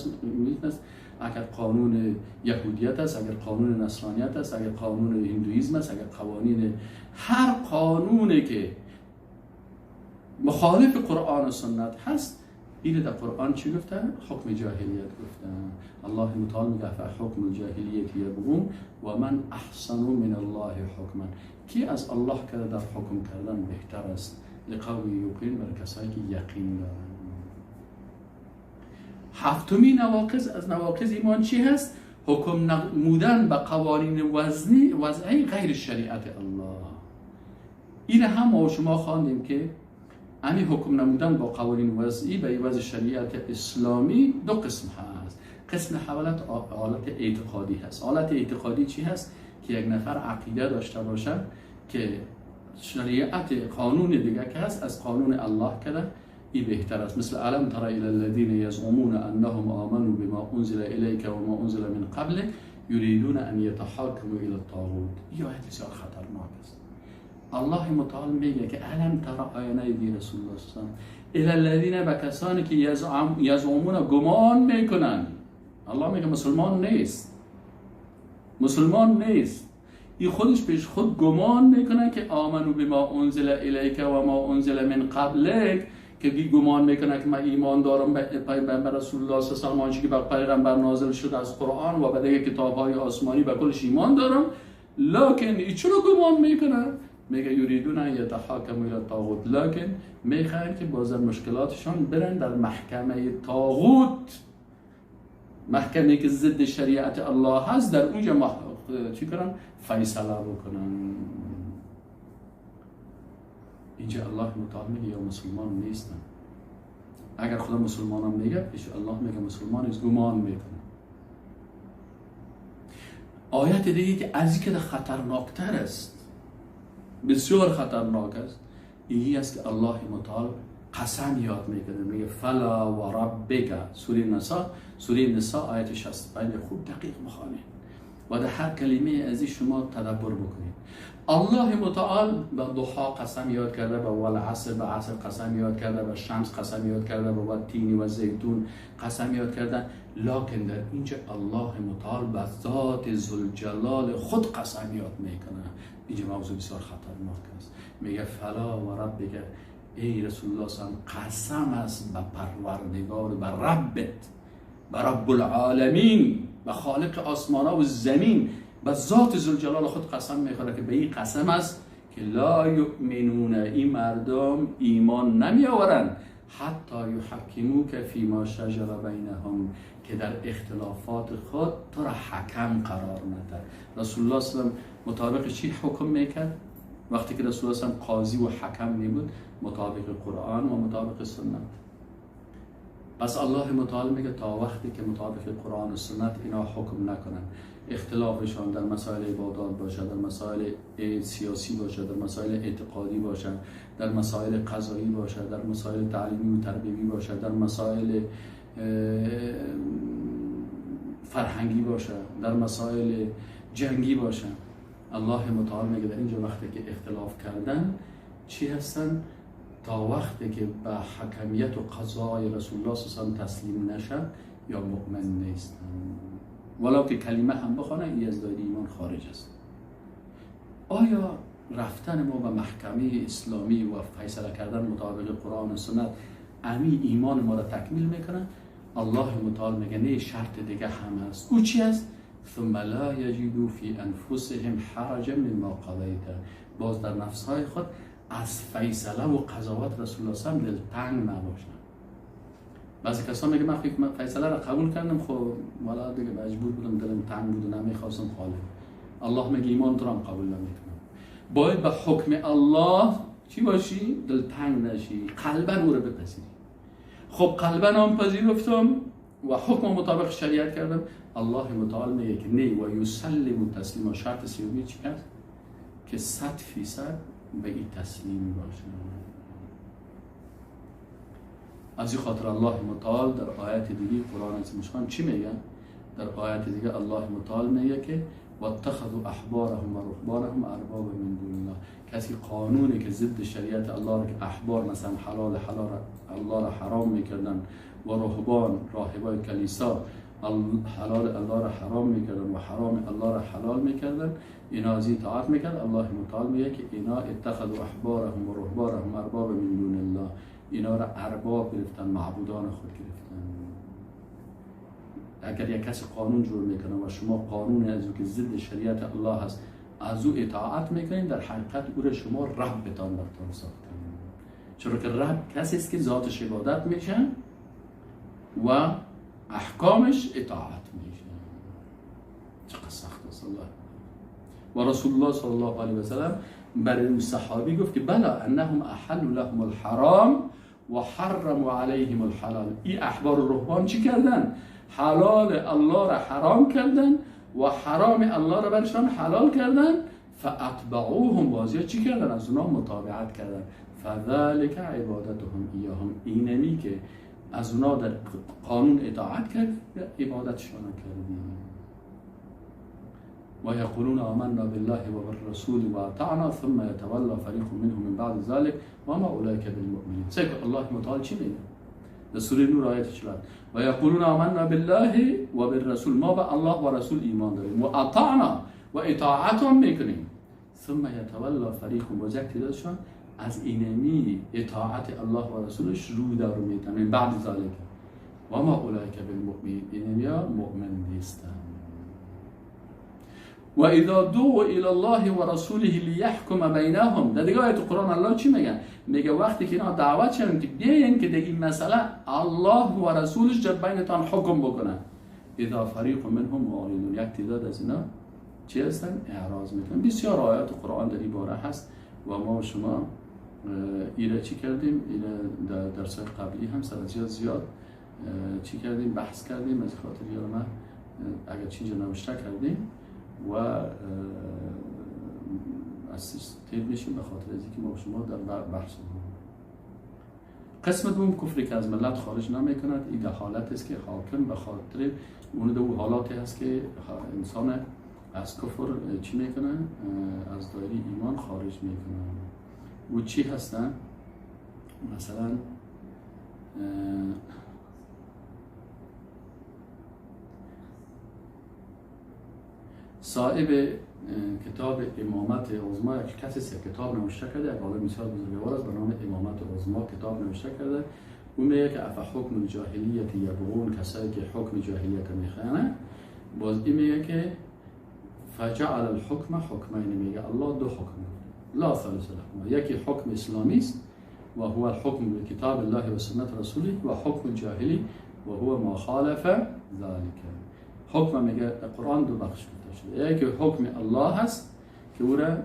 است، اگر قانون یهودیت است، اگر قانون نصرانیت است، اگر قانون هندویسم است، اگر قوانین هر قانونی که مخالف قرآن و سنت هست، این در قرآن چی گفتن؟ حکم جاهلیت گفتن. الله متعال میگه حکم الجاهلیت یبغون و من احسن من الله حکما، کی از الله کرده در حکم کردن بهتر است؟ لقوم یوقین، برای کسایی که یقین دارن. هفتمی نواقض از نواقض ایمان چی هست؟ حکم نمودن به قوانین وضعی غیر شریعت الله. این هم ما شما خواندیم که همین حکم نمودن با قوانین وضعی به وضع شریعت اسلامی دو قسم هست. قسم حالت اعتقادی هست. حالت اعتقادی چی هست؟ که یک نفر عقیده داشته باشد که شریعت قانون دیگه که هست از قانون الله کده این بهتر است. مثل علم تر الی الذین یزعمون انهم آمنوا بما انزل الیک و ما انزل من قبل یریدون ان یتحاکموا الی الطاغوت. این آیت بسیار خطرناک است. الله متعال میگه که علم تر آیه دی رسول الله صلی الله علیه و الی الذین، به کسانی که یزعمون گمان میکنن. الله میگه مسلمان نیست، مسلمان نیست. این خودش پیش خود گمان میکنه که آمنو بما انزل الیک و ما انزل من قبلک، که گمان میکنه که من ایمان دارم به پیامبر رسول الله صلی الله علیه و آله که به پیغمبر نازل شده از قرآن و به دیگه کتاب‌های آسمانی به کلش ایمان دارم. لکن این چرا گمان میکنه؟ میگه یریدون ان یتحاکموا الی الطاغوت، لکن میخواین که بازار مشکلاتشان برن در محکمه طاغوت، محکمه که ضد شریعت الله هست، در اونجا چی کنن؟ فیصله بکنن. اینجا الله متعال میگه یا مسلمان نیستن. اگر خدا مسلمان هم میگه پیش الله میگه مسلمان از گمان میکنه. آیت دیگه که از این که خطرناکتر است، بسیار خطرناک است، این است که الله متعال قسم یاد میکنه، میگه فلا و ربک. سوره نساء آیت 65 خوب دقیق بخوانید و در هر کلمه از شما تدبر بکنید. الله متعال به ضحا قسم یاد کرده، به والعصر به عصر قسم یاد کرده، به شمس قسم یاد کرده، به تین و زیتون قسم یاد کرده. لکن در اینجا الله متعال به ذات ذوالجلال خود قسم یاد میکنه. اینجا موضوع بسیار خطرناک است. میگه فلا و ربک، ای رسول الله صلی الله علیه و قسم است به پروردگار، به ربت، به رب العالمین، به خالق آسمان و زمین، به ذات ذوالجلال خود قسم میخوره که به این قسم است که لا یؤمنون، این مردم ایمان نمی آورند حتی یحکموک فیما شجر بینهم، که در اختلافات خود تو را حکم قرار نده. رسول الله صلی الله علیه و مطابق چی حکم میکرد؟ وقتی که رسول الله صلی الله علیه و قاضی و حکم میبود مطابق قرآن و مطابق سنت. پس الله متعال میگه تا وقتی که مطابق قرآن و سنت اینا حکم نکنن، اختلافشان در مسائل عبادات باشه، در مسائل سیاسی باشه، در مسائل اعتقادی باشه، در مسائل قضایی باشه، در مسائل تعلیمی و تربیوی باشه، در مسائل فرهنگی باشه، در مسائل جنگی باشه، الله متعال میگه در اینجا وقتی که اختلاف کردن چی هستن؟ تا وقتی که به حکمیت و قضای رسول الله صلی الله علیه و تسلیم نشد یا مؤمن نیستن. ولو که کلمه هم بخونه این از دایره ایمان خارج است. آیا رفتن ما به محکمه اسلامی و فیصله کردن مطابق قرآن و سنت امی ایمان ما را تکمیل میکنه؟ الله متعال میگه نه، شرط دیگه هم هست. او چی است؟ ثم لا یجدوا فی انفسهم حرجا مما قضیت، باز در نفسهای خود از فیصله و قضاوت رسول الله صلی الله علیه و تنگ نباشن. بعضی کسان میگه من فیصله را قبول کردم، خب والا دیگه مجبور بودم، دلم تنگ بود و نمیخواستم خالف. الله میگه ایمان تو را قبول نمیکنم. باید به حکم الله چی باشی؟ دل تنگ نشی، قلبا او را بپذیری. خب قلبا هم پذیرفتم و حکم مطابق شریعت کردم. الله متعال میگه که نه و یسلم تسلیما. شرط سومی چی هست؟ که 100% به این تسلیم باشه. از این خاطر الله متعال در آیت دیگه قرآن عظیم چی میگه؟ در آیت دیگه الله متعال میگه که واتخذوا احبارهم و رهبانهم اربابا من دون الله. کسی قانونی که ضد شریعت الله را، که احبار مثلا حلال الله را حرام میکردن و رهبان راهبای کلیسا حلال الله را حرام میکردن و حرام الله را حلال میکردن، اینا از این اطاعت میکرد. الله متعال میگه که اینا اتخذوا احبارهم و رهبانهم اربابا من دون الله، اینا را ارباب گرفتن، معبودان خود گرفتن. اگر یک کسی قانون جور میکنه و شما قانون از او که ضد شریعت الله هست از او اطاعت میکنین، در حقیقت او را شما ربتان برتان ساختن. چرا که رب کسی است که ذاتش عبادت میشه و احکامش اطاعت میشه. چقدر سخت است. الله و رسول الله صلی الله علیه و سلم برای اون صحابی گفت که بلا انهم احلوا لهم الحرام و حرموا علیهم الحلال. این احبار و رهبان چی کردن؟ حلال الله را حرام کردن و حرام الله را برشان حلال کردن. فاتبعوهم، بازی چی کردن؟ از اونا متابعت کردن. فذلك عبادتهم ایاهم، اینمی که از اونا در قانون اطاعت کرد عبادتشان کردیم. و یقولون آمنا بالله و بالرسول و اطعنا ثم يتولى فريق منهم من بعد ذلك و ما اولئک بالمؤمنین. سیک الله متعال چی میگه؟ در سوره نور آیت 4 و یقولون آمنا بالله و بالرسول، ما به الله و رسول ایمان داریم و اطعنا و اطاعت هم میکنیم. ثم يتولى فريق، و تعدادشان از اینمی اطاعت الله و رسولش رو دار میتن. من بعد ذلك و ما اولئک بالمؤمنین، اینمی ها مؤمن نیستند. و اذا دعوا الى الله و رسوله لیحکم بینهم، در دیگه آیت قرآن الله چی میگه؟ میگه وقتی که اینا دعوت شدن که بیاین که در این مسئله الله و رسولش در بینتان حکم بکنن، اذا فریق منهم معرضون، یک تعداد از اینا چی هستن؟ اعراض میکنن. بسیار آیات قرآن در این باره هست و ما و شما ایره چی کردیم؟ ایره در درس‌های قبلی هم زیاد چی کردیم؟ بحث کردیم. از خاطر یارم اگر چیزی نوشته کردیم و از تیب میشیم به خاطر از اینکه ما شما در بحث قسم دوم کفری که از ملت خارج نمیکند. این حالت است که حاکم به خاطر اون دو حالاتی هست که انسان از کفر چی میکنه؟ از دایره ایمان خارج میکنه. و چی هستن؟ مثلا صاحب کتاب امامت عظما، یک کسی کتاب نوشته کرده، یک عالم بسیار بزرگوار است به نام امامت عظما کتاب نوشته کرده. اون میگه که اف حکم الجاهلیت یبغون، کسایی که حکم جاهلیت میخوانه. باز این میگه که فجعل الحکم حکمین، میگه الله دو حکم لا ثالث لهما، یکی حکم اسلامی است و هو الحکم بکتاب الله و سنت رسوله، و حکم جاهلی و هو ما خالف ذلك. حکم میگه قرآن دو بخش شده. یکی حکم الله هست که او را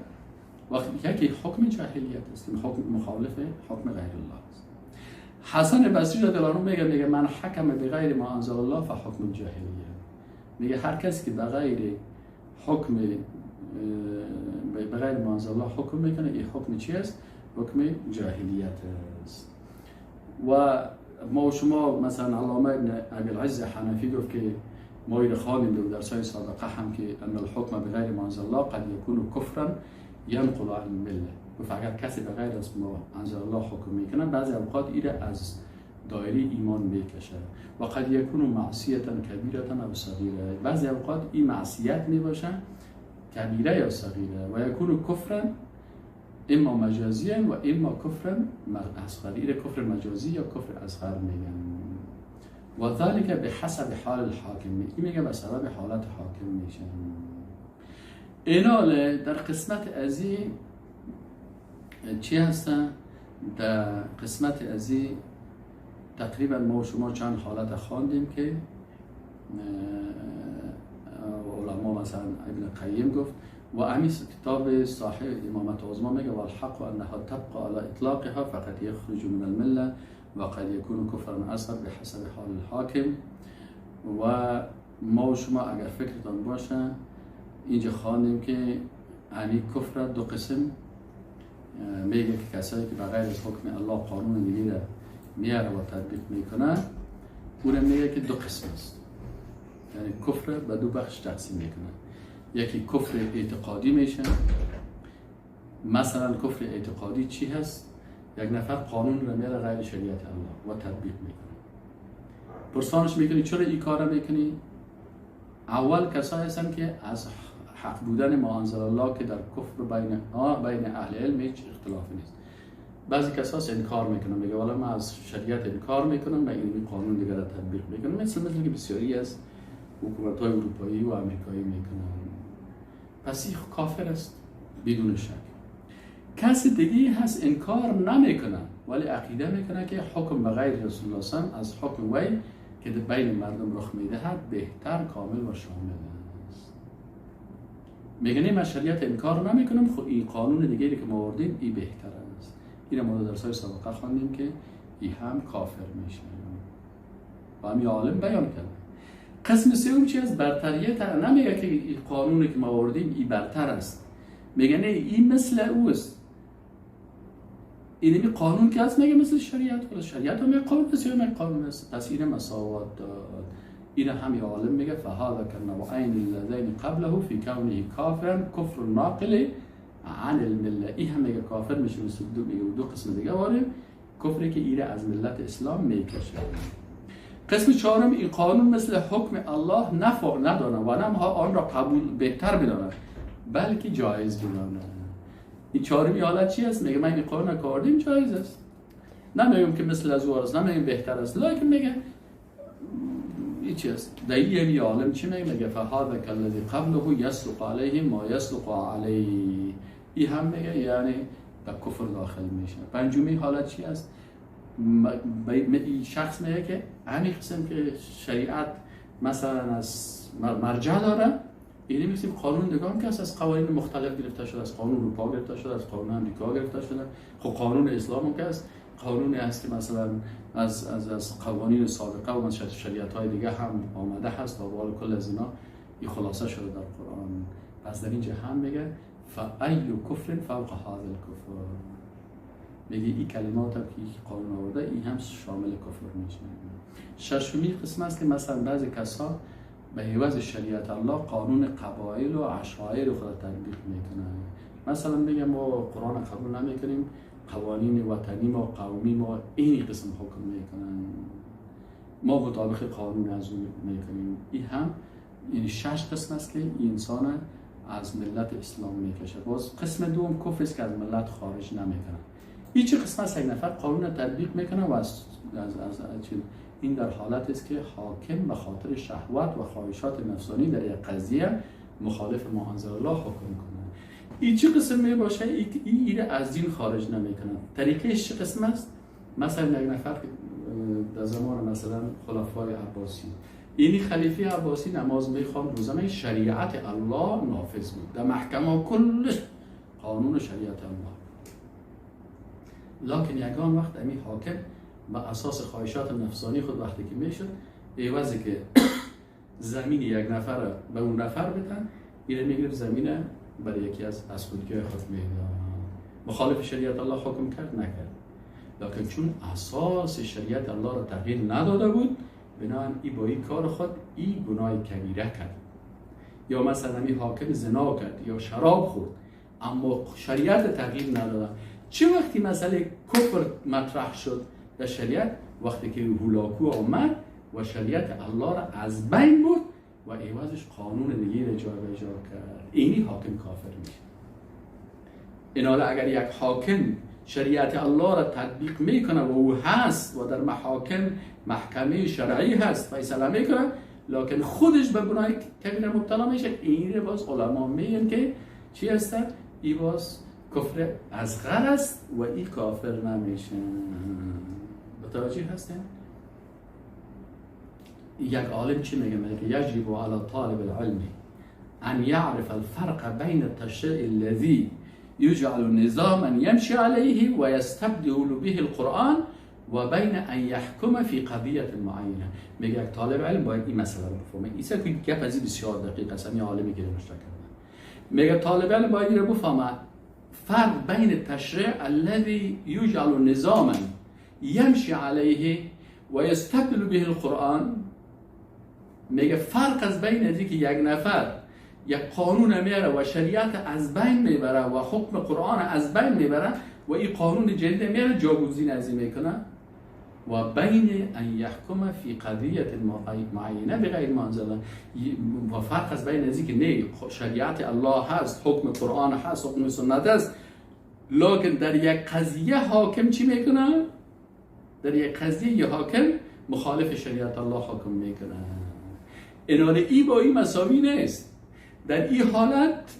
وقتی یکی حکم جاهلیت است، حکم مخالف حکم غیر الله است. حسن بصری رضی الله عنه میگه من حکم بغیر ما انزل الله فحکم جاهلیه. میگه هر کسی که بغیر حکم بغیر ما انزل الله حکم میکنه، این حکم چی است؟ حکم جاهلیت است. و ما و شما مثلا علامه ابن ابی العز حنفی گفت که ما این خواندیم در درس‌های سابقه هم که ان الحکم بغیر ما انزل الله قد یکون کفرا ینقل عن المله. گفت اگر کسی بغیر از ما انزل الله حکم میکنه بعضی اوقات ایره از دایره ایمان میکشه. و قد یکون معصیه کبیره او صغیره، بعضی اوقات این معصیت میباشه کبیره یا صغیره. و یکون کفرا اما مجازیا و اما کفرا اصغر. ایره کفر مجازی یا کفر اصغر میگن. و ذلك بحسب حال الحاکم، این میگه به سبب حالت حاکم میشه. اینال در قسمت ازی چی هستن؟ در قسمت ازی تقریبا ما و شما چند حالت خواندیم که علما مثلا ابن قیم گفت و امی کتاب صاحب امامت عظما میگه و الحق انها تبقى على اطلاقها فقط یخرج من المله و قد یکون کفرا اصغر بحسب حال الحاکم. و ما و شما اگر فکرتان باشه اینجا خواندیم که امی کفر دو قسم میگه که کسایی که بغیر از حکم الله قانون دیگه میاره و تطبیق میکنه، اون میگه که دو قسم است. یعنی کفر به دو بخش تقسیم میکنه. یکی کفر اعتقادی میشه. مثلا کفر اعتقادی چی هست؟ یک نفر قانون رو میاره غیر شریعت الله و تطبیق میکنه. پرسانش میکنی چرا این کار میکنی؟ اول کسایی هستن که از حق بودن ما انزل الله که در کفر بین اهل علم هیچ اختلافی نیست. بعضی کساس انکار میکنن، میگه والا من از شریعت انکار میکنم، من این قانون دیگر را تطبیق میکنم. مثل که بسیاری از حکومت‌های اروپایی و آمریکایی میکنن. پس این کافر است بدون شک. کسی دیگه هست انکار نمیکنه ولی عقیده میکنه که حکم بغیر رسول الله صلی از حکم وی که در بین مردم رخ میدهد بهتر، کامل و شامل است. میگه من شریعت انکار نمیکنم، خب این قانون دیگری که ما آوردیم این بهتر است. این ما در درس‌های سابقه خواندیم که این هم کافر میشه و همین عالم بیان کرد. قسم سوم چی است؟ برتریت. نمیگه که این قانونی که ما آوردیم این برتر است، میگه نه این مثل او است. این قانون که هست میگه مثل شریعت، ولی شریعت هم یک قانون است یا یک قانون است، پس این مساوات داد. این همین عالم میگه فهذا كالنوعين اللذين قبله في كونه كافرا كفر ناقل عن المله. این هم میگه کافر میشه، دو قسم دیگه واره کفری که ایره از ملت اسلام میکشه. قسم چهارم این قانون مثل حکم الله نفع ندانه و نه آن را قبول بهتر بدانه بلکه جایز بدانه. این چهارمی حالت چی است؟ میگه من این قانون کردیم جایز است، نمیگم که مثل از او است، نمیگم بهتر است، لیکن میگه این چی است؟ در این عالم چی میگه؟ فهذا كالذي قبله يسلق عليه ما يسلق عليه. این هم میگه یعنی به کفر داخل میشه. پنجمی حالت چی است؟ این شخص میگه که همین قسم که شریعت مثلا از مرجع داره، اینی میگیم قانون دگان که از قوانین مختلف گرفته شده، از قانون اروپا گرفته شده، از قانون آمریکا گرفته شده. خب قانون اسلام هم که است، قانونی است که مثلا از قوانین سابقه و شریعت‌های دیگه هم آمده هست و بالا کل از اینا این خلاصه شده در قرآن. پس در اینجا هم میگه فأی کفر فوق هذا الکفر. میگه این کلمات که قانون آورده این هم شامل کفر میشه. ششمی قسم است که مثلا بعضی کسا به عوض شریعت الله قانون قبایل و عشایر خود تطبیق میکنن. مثلا میگه ما قرآن قبول نمیکنیم، قوانین وطنی ما قومی ما این قسم حکم میکنن، ما مطابق قانون از اون میکنیم. این هم این 6 قسم است که انسان از ملت اسلام میکشه. باز قسم دوم کفر است که از ملت خارج نمیکنه. این چه قسم است؟ یک نفر قانون تطبیق میکنه و از این در حالت است که حاکم به خاطر شهوت و خواهشات نفسانی در یک قضیه مخالف ما انزل الله حکم کنه. این چه قسم می باشه؟ این از دین خارج نمیکنه. طریقش چه قسم است؟ مثلا یک نفر در زمان مثلا خلفای عباسی، این خلیفه عباسی نماز میخواند، روزانه شریعت الله نافذ بود، در محکمه کلش قانون شریعت الله. لکن یگان وقت امی حاکم با اساس خواهشات نفسانی خود وقتی که میشد عوضی که زمین یک نفر به اون نفر بدن، این میگیره زمین برای یکی از خودگاه خود میدن. مخالف شریعت الله حکم کرد نکرد، لکن چون اساس شریعت الله را تغییر نداده بود، بنابراین ای با این کار خود این گناه کبیره کرد. یا مثلا این حاکم زنا کرد یا شراب خورد اما شریعت تغییر نداده. چه وقتی مسئله کفر مطرح شد در شریعت؟ وقتی که هولاکو آمد و شریعت الله را از بین برد و عوضش قانون دیگه را جابجا کرد، اینی حاکم کافر میشه. اینالا اگر یک حاکم شریعت الله را تطبیق میکنه و او هست و در محکمه شرعی هست فیصله میکنه، لکن خودش به گناه کبیره مبتلا میشه، این را باز علما میگن که چی هست؟ این باز کفر اصغر است و این کافر نمیشه. متوجه هستین؟ یک عالم چی میگه؟ میگه یجب علی طالب العلم ان يعرف الفرق بین التشریع الذي يجعل نظاما يمشي عليه ويستبدل به القرآن و بین ان يحكم في قضیه معینه. میگه یک طالب علم باید این مسئله رو بفهمه. این که گپ از بسیار دقیق است، این عالمی که نوشته کرده. میگه طالب علم باید این رو بفهمه فرق بین التشریع الذي يجعل نظاما يمشي عليه ويستبدل به القرآن. میگه فرق از بین ازی که یک نفر یک قانون میاره و شریعت از بین میبره و حکم قرآن از بین میبره و این قانون جدید میاره جاگزین از این میکنه، و بین ان یحکم فی قضیه معینه بغیر ما انزل الله. و فرق از بین ازی که نه شریعت الله هست، حکم قرآن هست، حکم سنت هست، لکن در یک قضیه حاکم چی میکنه؟ در یک قضیه یه حاکم مخالف شریعت الله حکم میکنه. ایناله ای با این مساوی نیست. در این حالت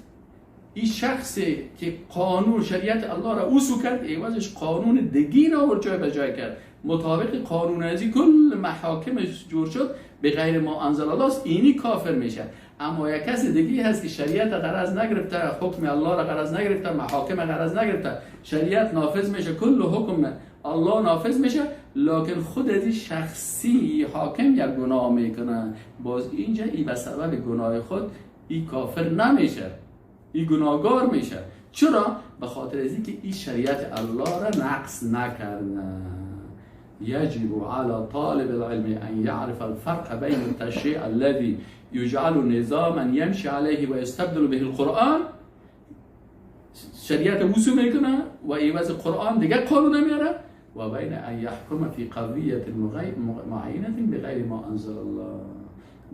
این شخصی که قانون شریعت الله را اوسو کرد ایوازش قانون دگین آورد جای به جای کرد مطابق قانون ازی کل محاکمش جور شد به غیر ما انزل الله است، اینی کافر میشه. اما یک کس دیگه هست که شریعت غرض نگرفته، حکم الله را غرض نگرفته، محاکم غرض نگرفته، شریعت نافذ میشه، کل حکم الله نافذ میشه، لکن خود از شخصی حاکم یک گناه میکنه، باز اینجا به سبب گناه خود این کافر نمیشه، این گناهگار میشه. چرا؟ به خاطر از اینکه این شریعت الله را نقص نکرده. يجب على طالب العلم أن يعرف الفرق بين التشريع الذي يجعل نظاما يمشي عليه ويستبدل به القرآن، شریعت وسو میکنه و ایواز قرآن دیگه قانون میاره، و بین ان يحكم في قضیه معینه بغیر ما انزل الله.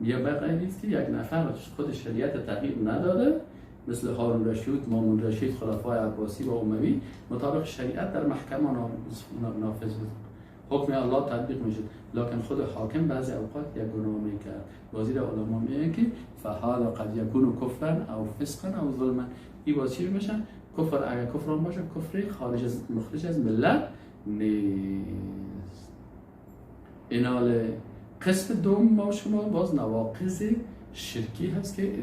یا بغیر نیست که یک نفر خود شریعت تغییر نداده مثل هارون رشید، مامون رشید، خلفای عباسی و اموی، مطابق شریعت در محکمه نافذ بود، حکم الله تطبیق میشد، لکن خود حاکم بعضی اوقات یک گناه میکرد. وزیر علما میگن که فهذا قد یکون کفرا او فسقا او ظلما. این باز چی میشه؟ کفر اگر کفر باشه کفر مخرج از ملت نیست. اینال قسم دوم ما شما باز نواقض شرکی هست که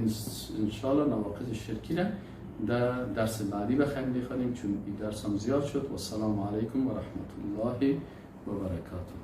انشاءالله نواقض شرکی را در درس بعدی بخواهیم بخوانیم چون این درس هم زیاد شد. و السلام علیکم و رحمت الله و برکاته.